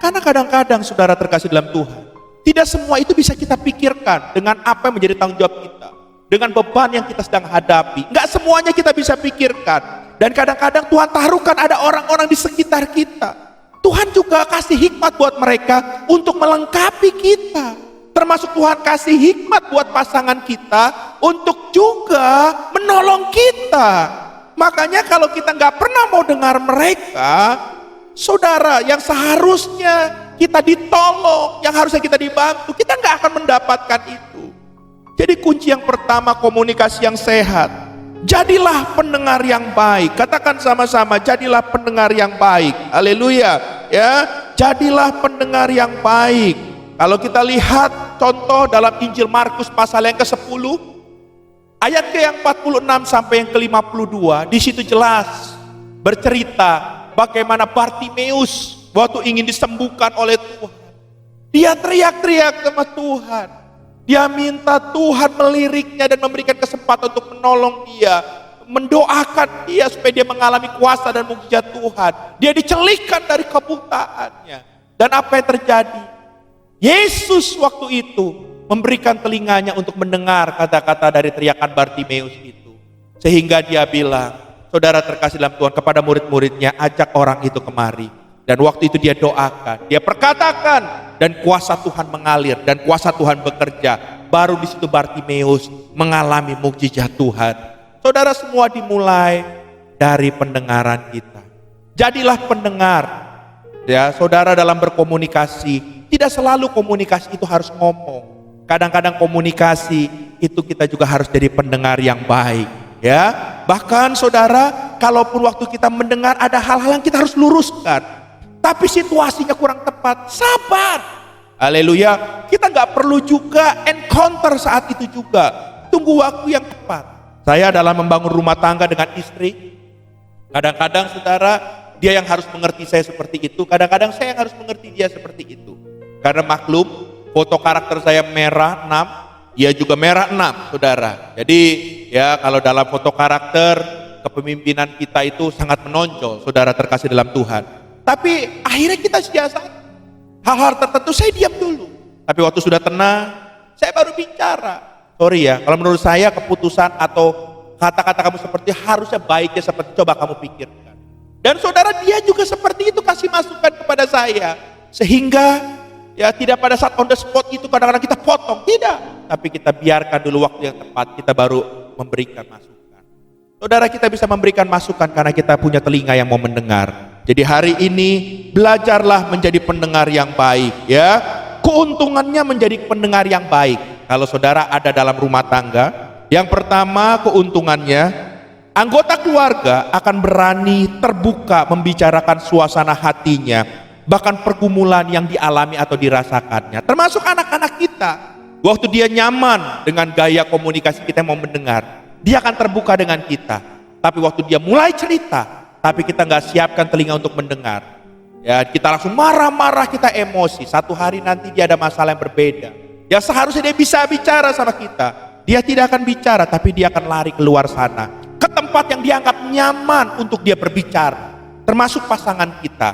Karena kadang-kadang saudara terkasih dalam Tuhan, tidak semua itu bisa kita pikirkan dengan apa yang menjadi tanggung jawab kita, dengan beban yang kita sedang hadapi. Enggak semuanya kita bisa pikirkan. Dan kadang-kadang Tuhan taruhkan ada orang-orang di sekitar kita. Tuhan juga kasih hikmat buat mereka untuk melengkapi kita. Termasuk Tuhan kasih hikmat buat pasangan kita untuk juga menolong kita. Makanya kalau kita nggak pernah mau dengar mereka, saudara, yang seharusnya kita ditolong, yang harusnya kita dibantu, kita nggak akan mendapatkan itu. Jadi kunci yang pertama, komunikasi yang sehat. Jadilah pendengar yang baik. Katakan sama-sama, jadilah pendengar yang baik. Haleluya, ya. Jadilah pendengar yang baik. Kalau kita lihat contoh dalam Injil Markus pasal yang ke-10, ayat ke yang 46 sampai yang ke-52, di situ jelas bercerita bagaimana Bartimeus waktu ingin disembuhkan oleh Tuhan, dia teriak-teriak sama Tuhan. Dia minta Tuhan meliriknya dan memberikan kesempatan untuk menolong dia, mendoakan dia supaya dia mengalami kuasa dan mukjizat Tuhan. Dia dicelihkan dari kebutaannya. Dan apa yang terjadi? Yesus waktu itu memberikan telinganya untuk mendengar kata-kata dari teriakan Bartimeus itu. Sehingga dia bilang, saudara terkasih dalam Tuhan, kepada murid-muridnya, ajak orang itu kemari. Dan waktu itu dia doakan, dia perkatakan, dan kuasa Tuhan mengalir, dan kuasa Tuhan bekerja. Baru di situ Bartimeus mengalami mukjizat Tuhan. Saudara, semua dimulai dari pendengaran kita. Jadilah pendengar. Ya, saudara, dalam berkomunikasi, tidak selalu komunikasi itu harus ngomong. Kadang-kadang komunikasi itu kita juga harus jadi pendengar yang baik. Ya, bahkan saudara, kalaupun waktu kita mendengar ada hal-hal yang kita harus luruskan, tapi situasinya kurang tepat, sabar. Haleluya. Kita nggak perlu juga encounter saat itu juga. Tunggu waktu yang tepat. Saya dalam membangun rumah tangga dengan istri, kadang-kadang saudara, dia yang harus mengerti saya seperti itu. Kadang-kadang saya yang harus mengerti dia seperti itu. Karena maklum, foto karakter saya merah 6, dia juga merah 6, saudara. Jadi ya, kalau dalam foto karakter, kepemimpinan kita itu sangat menonjol, saudara terkasih dalam Tuhan. Tapi akhirnya kita siasat hal-hal tertentu, saya diam dulu. Tapi waktu sudah tenang, saya baru bicara. Sorry ya, kalau menurut saya keputusan atau kata-kata kamu seperti harusnya baiknya seperti, coba kamu pikirkan. Dan saudara, dia juga seperti itu, kasih masukan kepada saya. Sehingga ya tidak pada saat on the spot itu kadang-kadang kita potong, tidak. Tapi kita biarkan dulu waktu yang tepat, kita baru memberikan masukan. Saudara, kita bisa memberikan masukan karena kita punya telinga yang mau mendengar. Jadi hari ini belajarlah menjadi pendengar yang baik, ya. Keuntungannya menjadi pendengar yang baik. Kalau saudara ada dalam rumah tangga, yang pertama keuntungannya, anggota keluarga akan berani terbuka membicarakan suasana hatinya, bahkan pergumulan yang dialami atau dirasakannya. Termasuk anak-anak kita. Waktu dia nyaman dengan gaya komunikasi kita mau mendengar, dia akan terbuka dengan kita. Tapi waktu dia mulai cerita, tapi kita nggak siapkan telinga untuk mendengar, ya kita langsung marah-marah, kita emosi. Satu hari nanti dia ada masalah yang berbeda, yang seharusnya dia bisa bicara sama kita, dia tidak akan bicara, tapi dia akan lari keluar sana ke tempat yang dianggap nyaman untuk dia berbicara, termasuk pasangan kita.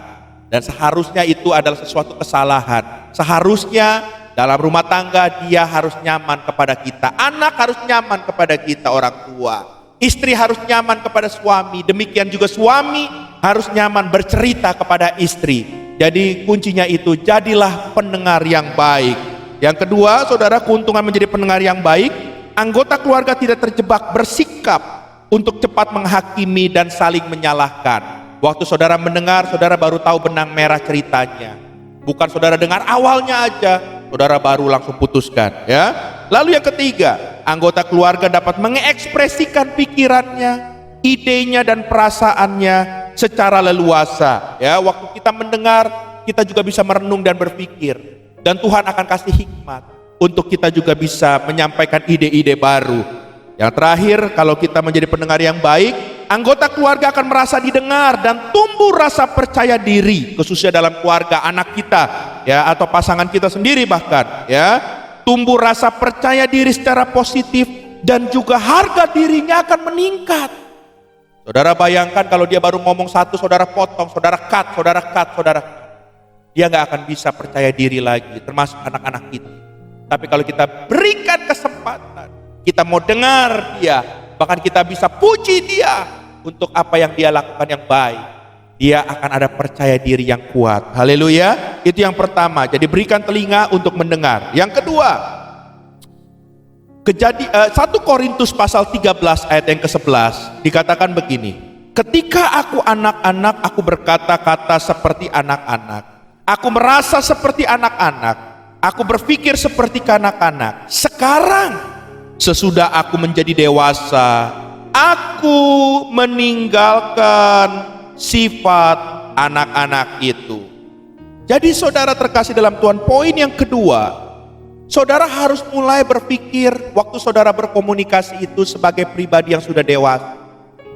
Dan seharusnya itu adalah sesuatu kesalahan. Seharusnya dalam rumah tangga dia harus nyaman kepada kita, anak harus nyaman kepada kita, orang tua. Istri harus nyaman kepada suami, demikian juga suami harus nyaman bercerita kepada istri. Jadi kuncinya itu, jadilah pendengar yang baik. Yang kedua, saudara, keuntungan menjadi pendengar yang baik, anggota keluarga tidak terjebak bersikap untuk cepat menghakimi dan saling menyalahkan. Waktu saudara mendengar, saudara baru tahu benang merah ceritanya. Bukan saudara dengar awalnya aja, saudara baru langsung putuskan, ya. Lalu yang ketiga, anggota keluarga dapat mengekspresikan pikirannya, idenya dan perasaannya secara leluasa. Ya, waktu kita mendengar, kita juga bisa merenung dan berpikir. Dan Tuhan akan kasih hikmat untuk kita juga bisa menyampaikan ide-ide baru. Yang terakhir, kalau kita menjadi pendengar yang baik, anggota keluarga akan merasa didengar dan tumbuh rasa percaya diri, khususnya dalam keluarga anak kita, ya, atau pasangan kita sendiri bahkan, ya. Tumbuh rasa percaya diri secara positif dan juga harga dirinya akan meningkat. Saudara bayangkan kalau dia baru ngomong satu, saudara potong, saudara cut, dia nggak akan bisa percaya diri lagi, termasuk anak-anak kita. Tapi kalau kita berikan kesempatan, kita mau dengar dia, bahkan kita bisa puji dia untuk apa yang dia lakukan yang baik, dia akan ada percaya diri yang kuat. Haleluya. Itu yang pertama. Jadi berikan telinga untuk mendengar. Yang kedua, 1 Korintus pasal 13 ayat yang ke-11 dikatakan begini, ketika aku anak-anak, aku berkata-kata seperti anak-anak, aku merasa seperti anak-anak, aku berpikir seperti kanak-kanak. Sekarang sesudah aku menjadi dewasa, aku meninggalkan sifat anak-anak itu. Jadi saudara terkasih dalam Tuhan, poin yang kedua, saudara harus mulai berpikir waktu saudara berkomunikasi itu sebagai pribadi yang sudah dewasa.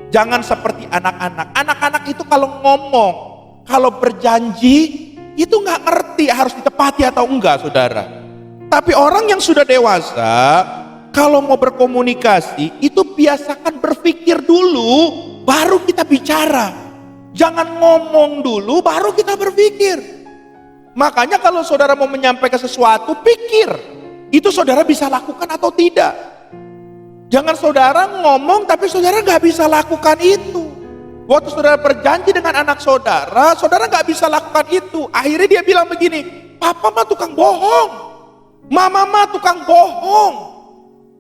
Jangan seperti anak-anak. Anak-anak itu kalau ngomong, kalau berjanji, itu nggak ngerti harus ditepati atau enggak, saudara. Tapi orang yang sudah dewasa, kalau mau berkomunikasi, itu biasakan berpikir dulu, baru kita bicara. Jangan ngomong dulu, baru kita berpikir. Makanya kalau saudara mau menyampaikan sesuatu, pikir. Itu saudara bisa lakukan atau tidak. Jangan saudara ngomong tapi saudara nggak bisa lakukan itu. Waktu saudara berjanji dengan anak saudara, saudara nggak bisa lakukan itu. Akhirnya dia bilang begini, papa mah tukang bohong, mama mah tukang bohong.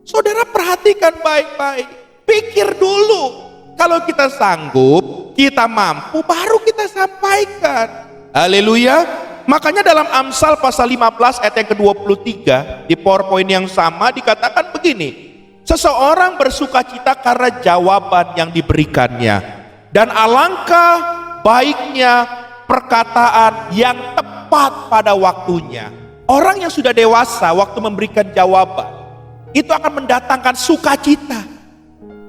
Saudara perhatikan baik-baik, pikir dulu. Kalau kita sanggup, kita mampu, baru kita sampaikan. Haleluya. Makanya dalam Amsal pasal 15 ayat yang ke-23 di PowerPoint yang sama dikatakan begini, seseorang bersukacita karena jawaban yang diberikannya, dan alangkah baiknya perkataan yang tepat pada waktunya. Orang yang sudah dewasa waktu memberikan jawaban itu akan mendatangkan sukacita.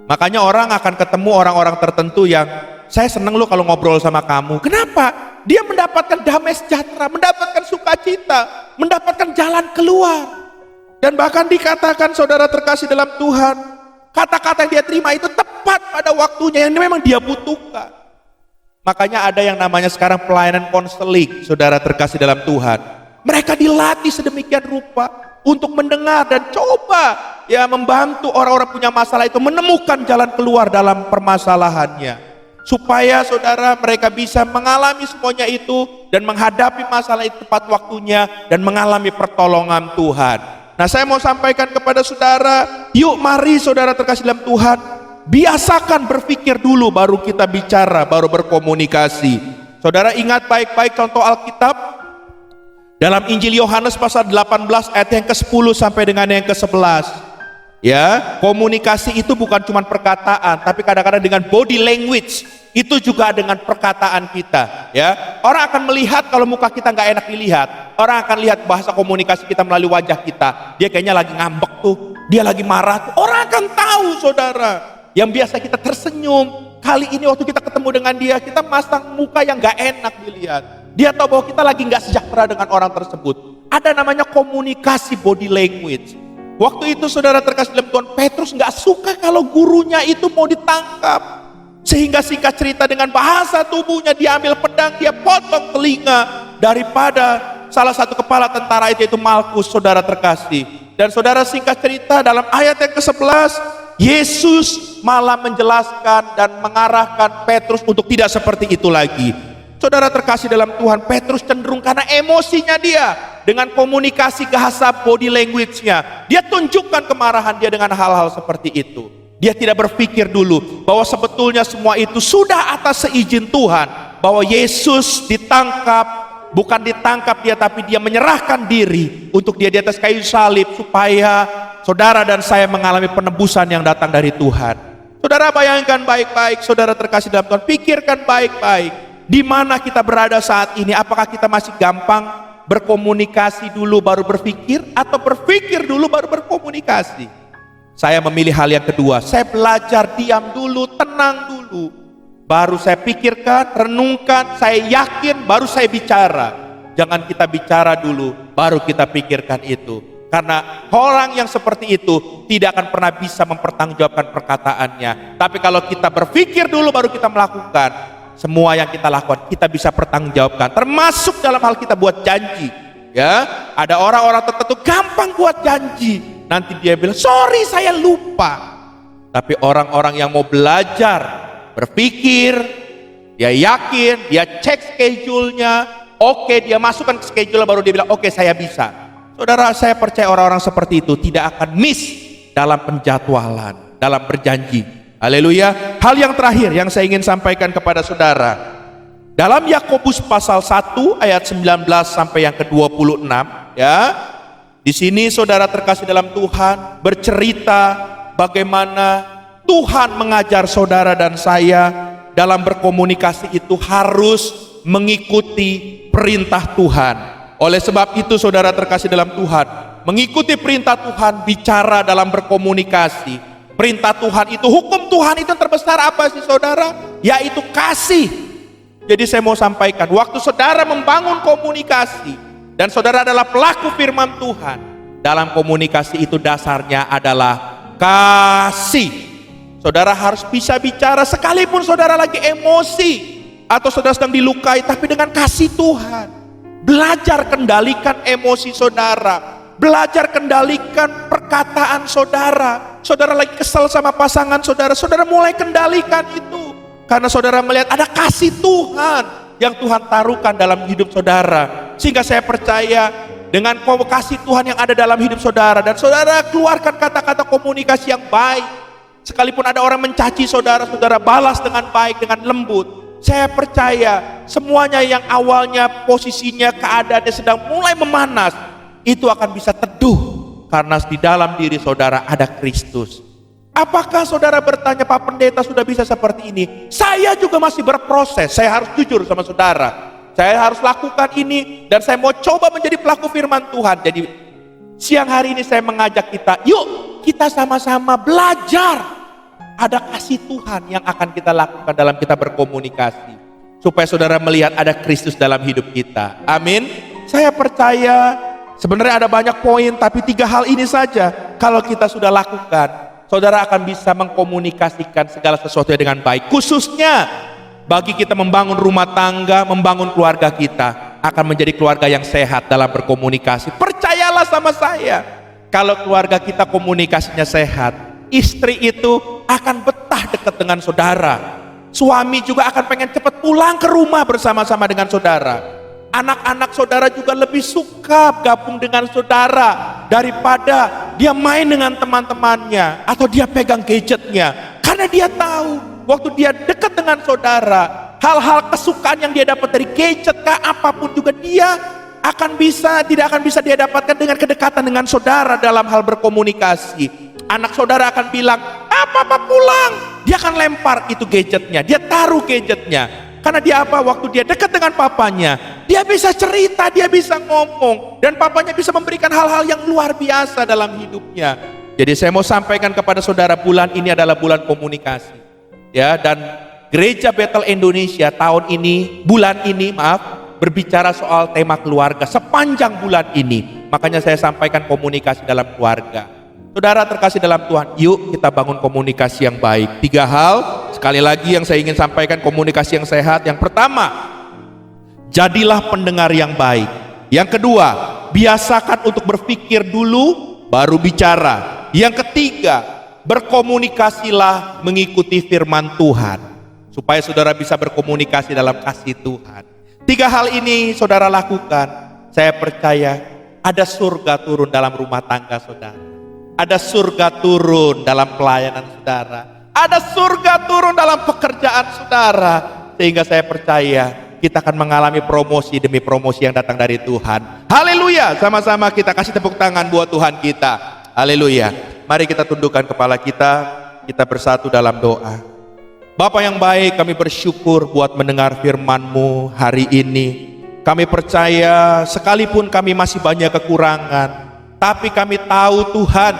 Makanya orang akan ketemu orang-orang tertentu yang, saya seneng lo kalau ngobrol sama kamu. Kenapa? Dia mendapatkan damai sejahtera, mendapatkan sukacita, mendapatkan jalan keluar. Dan bahkan dikatakan saudara terkasih dalam Tuhan, kata-kata yang dia terima itu tepat pada waktunya yang memang dia butuhkan. Makanya ada yang namanya sekarang pelayanan konseling, saudara terkasih dalam Tuhan. Mereka dilatih sedemikian rupa untuk mendengar dan coba ya membantu orang-orang punya masalah itu menemukan jalan keluar dalam permasalahannya. Supaya saudara mereka bisa mengalami semuanya itu dan menghadapi masalah itu tepat waktunya dan mengalami pertolongan Tuhan. Nah, saya mau sampaikan kepada saudara, yuk mari saudara terkasih dalam Tuhan, biasakan berpikir dulu baru kita bicara, baru berkomunikasi. Saudara ingat baik-baik contoh Alkitab dalam Injil Yohanes pasal 18 ayat yang ke-10 sampai dengan yang ke-11. Ya, komunikasi itu bukan cuma perkataan, tapi kadang-kadang dengan body language, itu juga dengan perkataan kita. Ya, orang akan melihat kalau muka kita nggak enak dilihat, orang akan lihat bahasa komunikasi kita melalui wajah kita. Dia kayaknya lagi ngambek tuh, dia lagi marah tuh, orang akan tahu saudara. Yang biasa kita tersenyum, kali ini waktu kita ketemu dengan dia, kita masang muka yang nggak enak dilihat. Dia tahu bahwa kita lagi nggak sejahtera dengan orang tersebut. Ada namanya komunikasi body language. Waktu itu saudara terkasih dalam Tuhan, Petrus nggak suka kalau gurunya itu mau ditangkap. Sehingga singkat cerita dengan bahasa tubuhnya dia ambil pedang, dia potong telinga daripada salah satu kepala tentara itu, yaitu Malkus, saudara terkasih. Dan saudara singkat cerita dalam ayat yang ke-11, Yesus malah menjelaskan dan mengarahkan Petrus untuk tidak seperti itu lagi. Saudara terkasih dalam Tuhan, Petrus cenderung karena emosinya dia dengan komunikasi bahasa body language-nya. Dia tunjukkan kemarahan dia dengan hal-hal seperti itu. Dia tidak berpikir dulu bahwa sebetulnya semua itu sudah atas seizin Tuhan. Bahwa Yesus ditangkap, bukan ditangkap dia, tapi dia menyerahkan diri untuk dia di atas kayu salib supaya saudara dan saya mengalami penebusan yang datang dari Tuhan. Saudara bayangkan baik-baik, saudara terkasih dalam Tuhan, pikirkan baik-baik. Di mana kita berada saat ini? Apakah kita masih gampang berkomunikasi dulu baru berpikir, atau berpikir dulu baru berkomunikasi? Saya memilih hal yang kedua. Saya belajar diam dulu, tenang dulu, baru saya pikirkan, renungkan, saya yakin, baru saya bicara. Jangan kita bicara dulu baru kita pikirkan itu. Karena orang yang seperti itu tidak akan pernah bisa mempertanggungjawabkan perkataannya. Tapi kalau kita berpikir dulu baru kita melakukan, semua yang kita lakukan kita bisa pertanggungjawabkan, termasuk dalam hal kita buat janji. Ya, ada orang-orang tertentu gampang buat janji, nanti dia bilang sorry saya lupa. Tapi orang-orang yang mau belajar berpikir, dia yakin, dia cek schedule-nya, oke, dia masukkan ke schedule baru dia bilang oke saya bisa. Saudara, saya percaya orang-orang seperti itu tidak akan miss dalam penjadwalan, dalam berjanji. Haleluya. Hal yang terakhir yang saya ingin sampaikan kepada saudara, dalam Yakobus pasal 1 ayat 19 sampai yang ke-26, ya. Di sini saudara terkasih dalam Tuhan bercerita bagaimana Tuhan mengajar saudara dan saya dalam berkomunikasi itu harus mengikuti perintah Tuhan. Oleh sebab itu saudara terkasih dalam Tuhan, mengikuti perintah Tuhan, bicara dalam berkomunikasi. Perintah Tuhan itu, hukum Tuhan itu yang terbesar apa sih saudara? Yaitu kasih. Jadi saya mau sampaikan, waktu saudara membangun komunikasi dan saudara adalah pelaku firman Tuhan, dalam komunikasi itu dasarnya adalah kasih. Saudara harus bisa bicara sekalipun saudara lagi emosi atau saudara sedang dilukai, tapi dengan kasih Tuhan. Belajar kendalikan emosi saudara. Belajar kendalikan perkataan saudara. Saudara lagi kesal sama pasangan saudara, saudara mulai kendalikan itu. Karena saudara melihat ada kasih Tuhan yang Tuhan taruhkan dalam hidup saudara. Sehingga saya percaya dengan kasih Tuhan yang ada dalam hidup saudara, dan saudara keluarkan kata-kata komunikasi yang baik. Sekalipun ada orang mencaci saudara, saudara balas dengan baik, dengan lembut. Saya percaya semuanya yang awalnya posisinya keadaannya sedang mulai memanas, itu akan bisa teduh karena di dalam diri saudara ada Kristus. Apakah saudara bertanya, Pak Pendeta sudah bisa seperti ini? Saya juga masih berproses. Saya harus jujur sama saudara. Saya harus lakukan ini dan saya mau coba menjadi pelaku firman Tuhan. Jadi siang hari ini saya mengajak kita, yuk kita sama-sama belajar. Ada kasih Tuhan yang akan kita lakukan dalam kita berkomunikasi, supaya saudara melihat ada Kristus dalam hidup kita. Amin. Saya percaya sebenarnya ada banyak poin, tapi 3 hal ini saja kalau kita sudah lakukan, saudara akan bisa mengkomunikasikan segala sesuatu dengan baik. Khususnya bagi kita membangun rumah tangga, membangun keluarga kita, akan menjadi keluarga yang sehat dalam berkomunikasi. Percayalah sama saya, kalau keluarga kita komunikasinya sehat, istri itu akan betah dekat dengan saudara. Suami juga akan pengen cepat pulang ke rumah bersama-sama dengan saudara. Anak-anak saudara juga lebih suka gabung dengan saudara daripada dia main dengan teman-temannya atau dia pegang gadgetnya. Karena dia tahu waktu dia dekat dengan saudara, hal-hal kesukaan yang dia dapat dari gadget kah apapun juga dia tidak akan bisa dia dapatkan dengan kedekatan dengan saudara dalam hal berkomunikasi. Anak saudara akan bilang, papa pulang. Dia akan lempar itu gadgetnya, dia taruh gadgetnya. Karena dia waktu dia dekat dengan papanya, dia bisa cerita, dia bisa ngomong, dan papanya bisa memberikan hal-hal yang luar biasa dalam hidupnya. Jadi saya mau sampaikan kepada saudara, bulan ini adalah bulan komunikasi. Ya, dan Gereja Bethel Indonesia bulan ini berbicara soal tema keluarga sepanjang bulan ini. Makanya saya sampaikan komunikasi dalam keluarga. Saudara terkasih dalam Tuhan, yuk kita bangun komunikasi yang baik. 3 hal, sekali lagi yang saya ingin sampaikan, komunikasi yang sehat. Yang pertama, jadilah pendengar yang baik. Yang kedua, biasakan untuk berpikir dulu, baru bicara. Yang ketiga, berkomunikasilah mengikuti firman Tuhan, supaya saudara bisa berkomunikasi dalam kasih Tuhan. 3 hal ini saudara lakukan, saya percaya ada surga turun dalam rumah tangga saudara. Ada surga turun dalam pelayanan saudara. Ada surga turun dalam pekerjaan saudara. Sehingga saya percaya kita akan mengalami promosi demi promosi yang datang dari Tuhan. Haleluya. Sama-sama kita kasih tepuk tangan buat Tuhan kita. Haleluya. Mari kita tundukkan kepala kita bersatu dalam doa. Bapa yang baik, kami bersyukur buat mendengar firman-Mu hari ini. Kami percaya sekalipun kami masih banyak kekurangan, tapi kami tahu Tuhan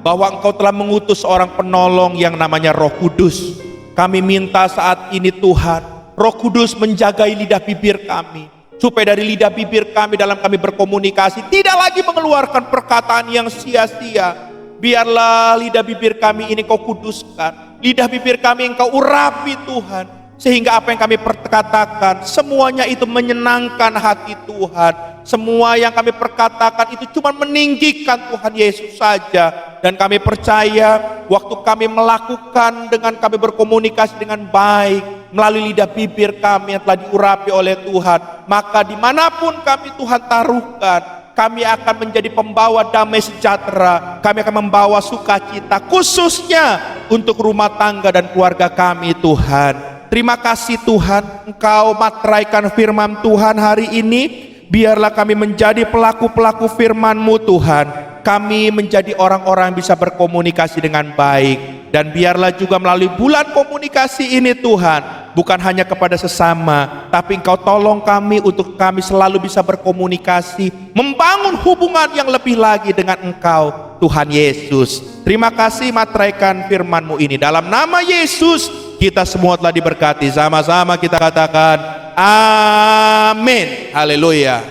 bahwa Engkau telah mengutus seorang penolong yang namanya Roh Kudus. Kami minta saat ini Tuhan, Roh Kudus menjagai lidah bibir kami, supaya dari lidah bibir kami dalam kami berkomunikasi tidak lagi mengeluarkan perkataan yang sia-sia. Biarlah lidah bibir kami ini Kau kuduskan, lidah bibir kami Engkau urapi Tuhan, sehingga apa yang kami perkatakan semuanya itu menyenangkan hati Tuhan. Semua yang kami perkatakan itu cuma meninggikan Tuhan Yesus saja. Dan kami percaya waktu kami melakukan dengan kami berkomunikasi dengan baik melalui lidah bibir kami yang telah diurapi oleh Tuhan, maka dimanapun kami Tuhan taruhkan, kami akan menjadi pembawa damai sejahtera, kami akan membawa sukacita khususnya untuk rumah tangga dan keluarga kami Tuhan. Terima kasih Tuhan, Engkau materaikan firman Tuhan hari ini. Biarlah kami menjadi pelaku-pelaku firman-Mu Tuhan. Kami menjadi orang-orang yang bisa berkomunikasi dengan baik. Dan biarlah juga melalui bulan komunikasi ini Tuhan, bukan hanya kepada sesama, tapi Engkau tolong kami untuk kami selalu bisa berkomunikasi, membangun hubungan yang lebih lagi dengan Engkau Tuhan Yesus. Terima kasih materaikan firman-Mu ini. Dalam nama Yesus kita semua telah diberkati. Sama-sama kita katakan amin. Haleluya.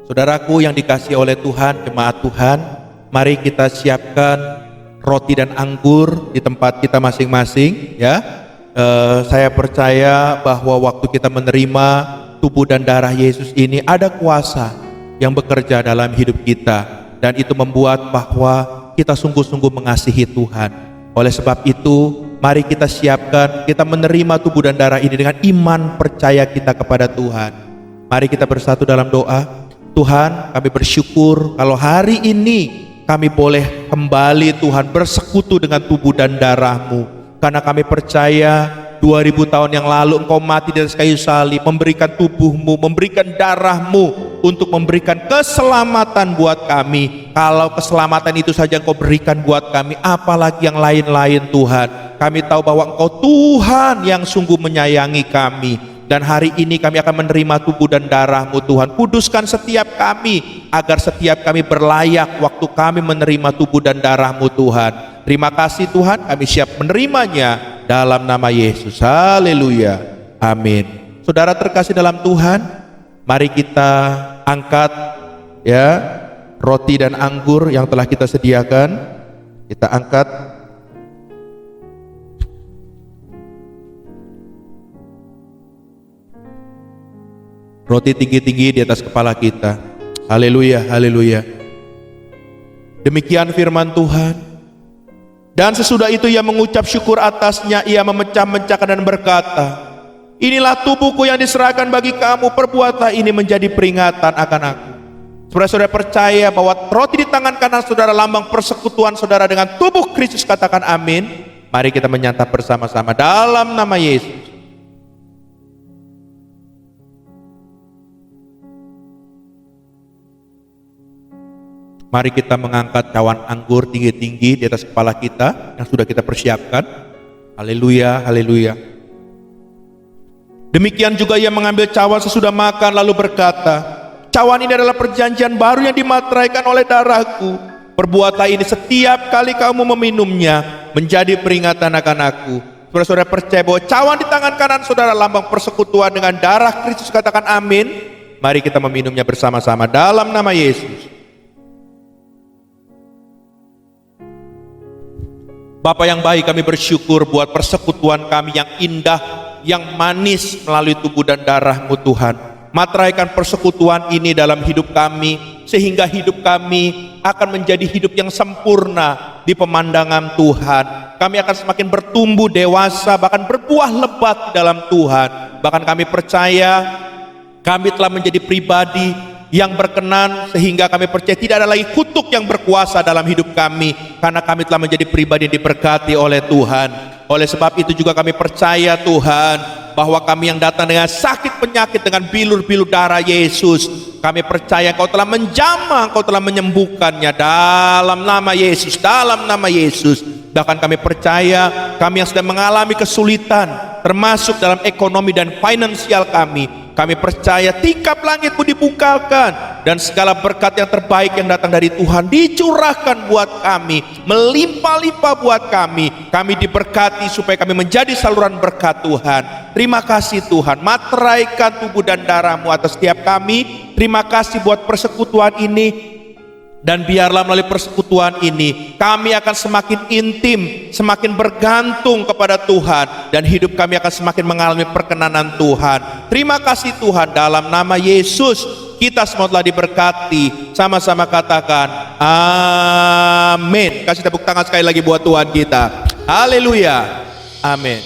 Saudaraku yang dikasihi oleh Tuhan, jemaat Tuhan, mari kita siapkan roti dan anggur di tempat kita masing-masing, ya. Saya percaya bahwa waktu kita menerima tubuh dan darah Yesus ini ada kuasa yang bekerja dalam hidup kita, dan itu membuat bahwa kita sungguh-sungguh mengasihi Tuhan. Oleh sebab itu, mari kita siapkan, kita menerima tubuh dan darah ini dengan iman percaya kita kepada Tuhan. Mari kita bersatu dalam doa. Tuhan, kami bersyukur kalau hari ini kami boleh kembali Tuhan bersekutu dengan tubuh dan darah-Mu. Karena kami percaya 2000 tahun yang lalu Engkau mati di atas kayu salib, memberikan tubuh-Mu, memberikan darah-Mu untuk memberikan keselamatan buat kami. Kalau keselamatan itu saja Engkau berikan buat kami, apalagi yang lain-lain Tuhan. Kami tahu bahwa Engkau Tuhan yang sungguh menyayangi kami. Dan hari ini kami akan menerima tubuh dan darah-Mu Tuhan. Kuduskan setiap kami, agar setiap kami berlayak waktu kami menerima tubuh dan darah-Mu Tuhan. Terima kasih Tuhan, kami siap menerimanya dalam nama Yesus. Haleluya, amin. Saudara terkasih dalam Tuhan, mari kita angkat ya roti dan anggur yang telah kita sediakan. Kita angkat. Roti tinggi-tinggi di atas kepala kita. Haleluya, haleluya. Demikian firman Tuhan. Dan sesudah itu ia mengucap syukur atasnya, ia memecah-mecahkan dan berkata, inilah tubuhku yang diserahkan bagi kamu, perbuatlah ini menjadi peringatan akan aku. Saudara-saudara percaya bahwa roti di tangan kanan saudara lambang persekutuan saudara dengan tubuh Kristus, katakan amin. Mari kita menyantap bersama-sama dalam nama Yesus. Mari kita mengangkat cawan anggur tinggi-tinggi di atas kepala kita yang sudah kita persiapkan. Haleluya, haleluya. Demikian juga ia mengambil cawan sesudah makan lalu berkata, cawan ini adalah perjanjian baru yang dimateraikan oleh darahku. Perbuatlah ini setiap kali kamu meminumnya menjadi peringatan akan aku. Saudara-saudara percaya bahwa cawan di tangan kanan saudara lambang persekutuan dengan darah Kristus, katakan amin. Mari kita meminumnya bersama-sama dalam nama Yesus. Bapa yang baik, kami bersyukur buat persekutuan kami yang indah, yang manis melalui tubuh dan darah-Mu Tuhan. Materaikan persekutuan ini dalam hidup kami, sehingga hidup kami akan menjadi hidup yang sempurna di pemandangan Tuhan. Kami akan semakin bertumbuh dewasa, bahkan berbuah lebat di dalam Tuhan. Bahkan kami percaya kami telah menjadi pribadi yang berkenan, sehingga kami percaya tidak ada lagi kutuk yang berkuasa dalam hidup kami, karena kami telah menjadi pribadi yang diberkati oleh Tuhan. Oleh sebab itu juga kami percaya Tuhan, bahwa kami yang datang dengan sakit penyakit, dengan bilur-bilur darah Yesus, kami percaya Engkau telah menjamah, Engkau telah menyembuhkannya dalam nama Yesus, dalam nama Yesus. Bahkan kami percaya kami yang sedang mengalami kesulitan, termasuk dalam ekonomi dan finansial kami percaya tingkap langit-Mu dibukakan, dan segala berkat yang terbaik yang datang dari Tuhan dicurahkan buat kami, melimpah-limpah buat kami. Kami diberkati supaya kami menjadi saluran berkat Tuhan. Terima kasih Tuhan, materaikan tubuh dan darah-Mu atas setiap kami. Terima kasih buat persekutuan ini. Dan biarlah melalui persekutuan ini kami akan semakin intim, semakin bergantung kepada Tuhan, dan hidup kami akan semakin mengalami perkenanan Tuhan. Terima kasih Tuhan, dalam nama Yesus kita semua telah diberkati. Sama-sama katakan amin. Kasih tepuk tangan sekali lagi buat Tuhan kita. Haleluya, amin.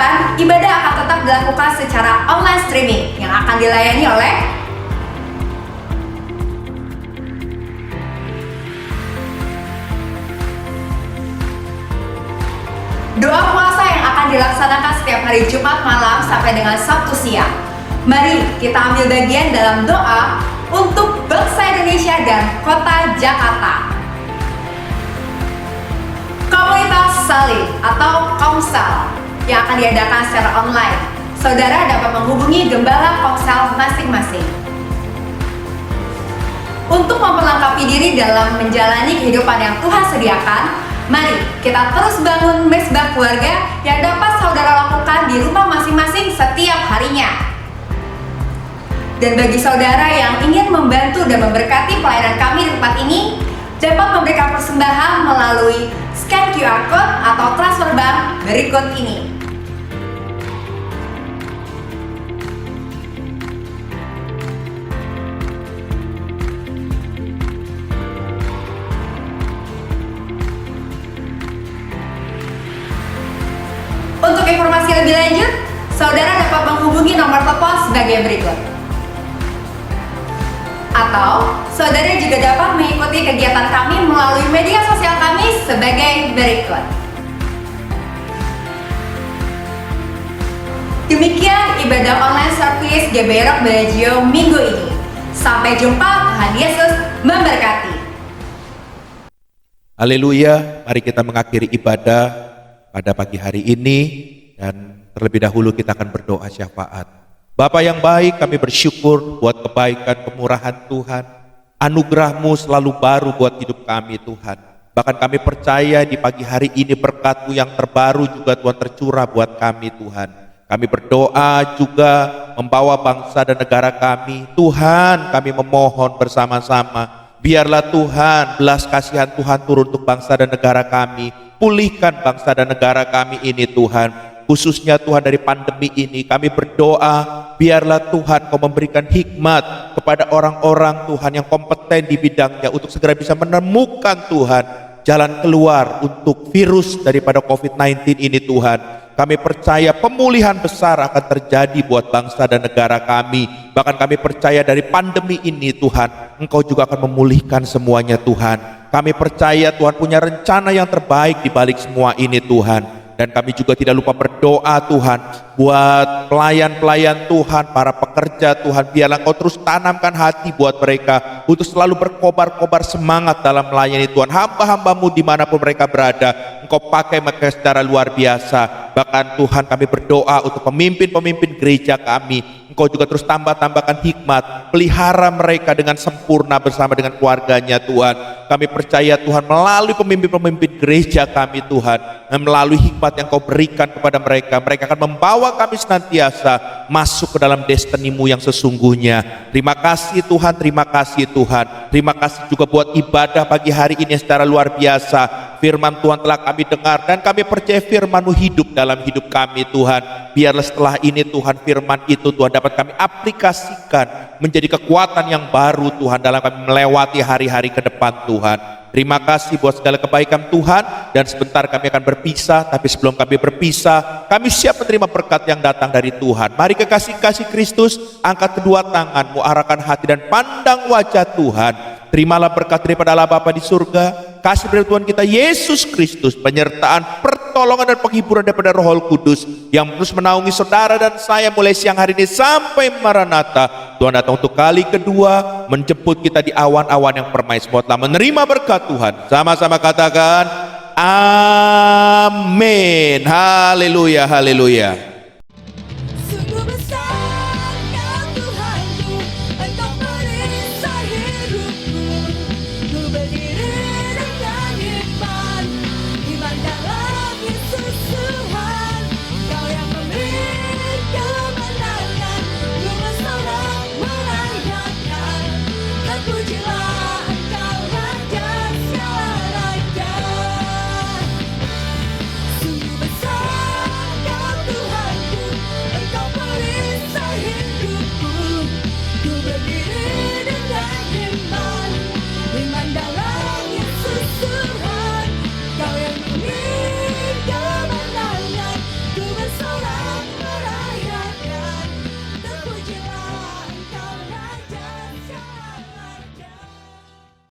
Dan ibadah akan tetap dilakukan secara online streaming yang akan dilayani oleh doa puasa yang akan dilaksanakan setiap hari Jumat malam sampai dengan Sabtu siang. Mari kita ambil bagian dalam doa untuk bangsa Indonesia dan kota Jakarta. Komunitas Salim atau Komsel yang akan diadakan secara online. Saudara dapat menghubungi gembala Komsel masing-masing. Untuk memperlengkapi diri dalam menjalani kehidupan yang Tuhan sediakan, mari kita terus bangun mesbah keluarga yang dapat saudara lakukan di rumah masing-masing setiap harinya. Dan bagi saudara yang ingin membantu dan memberkati pelayanan kami di tempat ini, dapat memberikan persembahan melalui scan QR Code atau transfer bank berikut ini. Untuk informasi lebih lanjut, saudara dapat menghubungi nomor telepon sebagai berikut. Atau, saudara juga dapat mengikuti kegiatan kami melalui media sosial kami sebagai berikut. Demikian ibadah online service GBI Rock Bellagio minggu ini. Sampai jumpa, Tuhan Yesus memberkati. Haleluya, mari kita mengakhiri ibadah pada pagi hari ini, dan terlebih dahulu kita akan berdoa syafaat. Bapa yang baik, kami bersyukur buat kebaikan kemurahan Tuhan. Anugerah-Mu selalu baru buat hidup kami Tuhan. Bahkan kami percaya di pagi hari ini berkat-Mu yang terbaru juga Tuhan tercurah buat kami Tuhan. Kami berdoa juga membawa bangsa dan negara kami. Tuhan, kami memohon bersama-sama, biarlah Tuhan belas kasihan Tuhan turun untuk bangsa dan negara kami. Pulihkan bangsa dan negara kami ini Tuhan, khususnya Tuhan dari pandemi ini. Kami berdoa, biarlah Tuhan Kau memberikan hikmat kepada orang-orang Tuhan yang kompeten di bidangnya untuk segera bisa menemukan Tuhan jalan keluar untuk virus daripada COVID-19 ini Tuhan. Kami percaya pemulihan besar akan terjadi buat bangsa dan negara kami. Bahkan kami percaya dari pandemi ini Tuhan, Engkau juga akan memulihkan semuanya Tuhan. Kami percaya Tuhan punya rencana yang terbaik di balik semua ini Tuhan. Dan kami juga tidak lupa berdoa Tuhan buat pelayan-pelayan Tuhan, para pekerja Tuhan. Biarlah Engkau terus tanamkan hati buat mereka untuk selalu berkobar-kobar semangat dalam melayani Tuhan. Hamba-hamba-Mu dimanapun mereka berada, Engkau pakai mereka secara luar biasa. Bahkan Tuhan, kami berdoa untuk pemimpin-pemimpin gereja kami. Engkau juga terus tambahkan hikmat, pelihara mereka dengan sempurna bersama dengan keluarganya Tuhan. Kami percaya Tuhan melalui pemimpin-pemimpin gereja kami Tuhan, melalui hikmat yang Kau berikan kepada mereka, mereka akan membawa kami senantiasa masuk ke dalam destiny-Mu yang sesungguhnya. Terima kasih Tuhan, terima kasih Tuhan. Terima kasih juga buat ibadah pagi hari ini secara luar biasa. Firman Tuhan telah kami dengar dan kami percaya firman-Mu hidup dalam hidup kami Tuhan. Biarlah setelah ini Tuhan, firman itu Tuhan dapat kami aplikasikan menjadi kekuatan yang baru Tuhan dalam kami melewati hari-hari ke depan Tuhan. Terima kasih buat segala kebaikan Tuhan, dan sebentar kami akan berpisah, tapi sebelum kami berpisah, kami siap menerima berkat yang datang dari Tuhan. Mari kekasih-kasih Kristus, angkat kedua tanganmu, arahkan hati dan pandang wajah Tuhan. Terimalah berkat daripada Allah Bapa di surga, kasih dari Tuhan kita Yesus Kristus, penyertaan, pertolongan dan penghiburan daripada Roh Kudus yang terus menaungi saudara dan saya mulai siang hari ini sampai Maranatha. Tuhan datang untuk kali kedua, menjemput kita di awan-awan yang permai. Semua telah menerima berkat Tuhan. Sama-sama katakan amin. Haleluya, haleluya.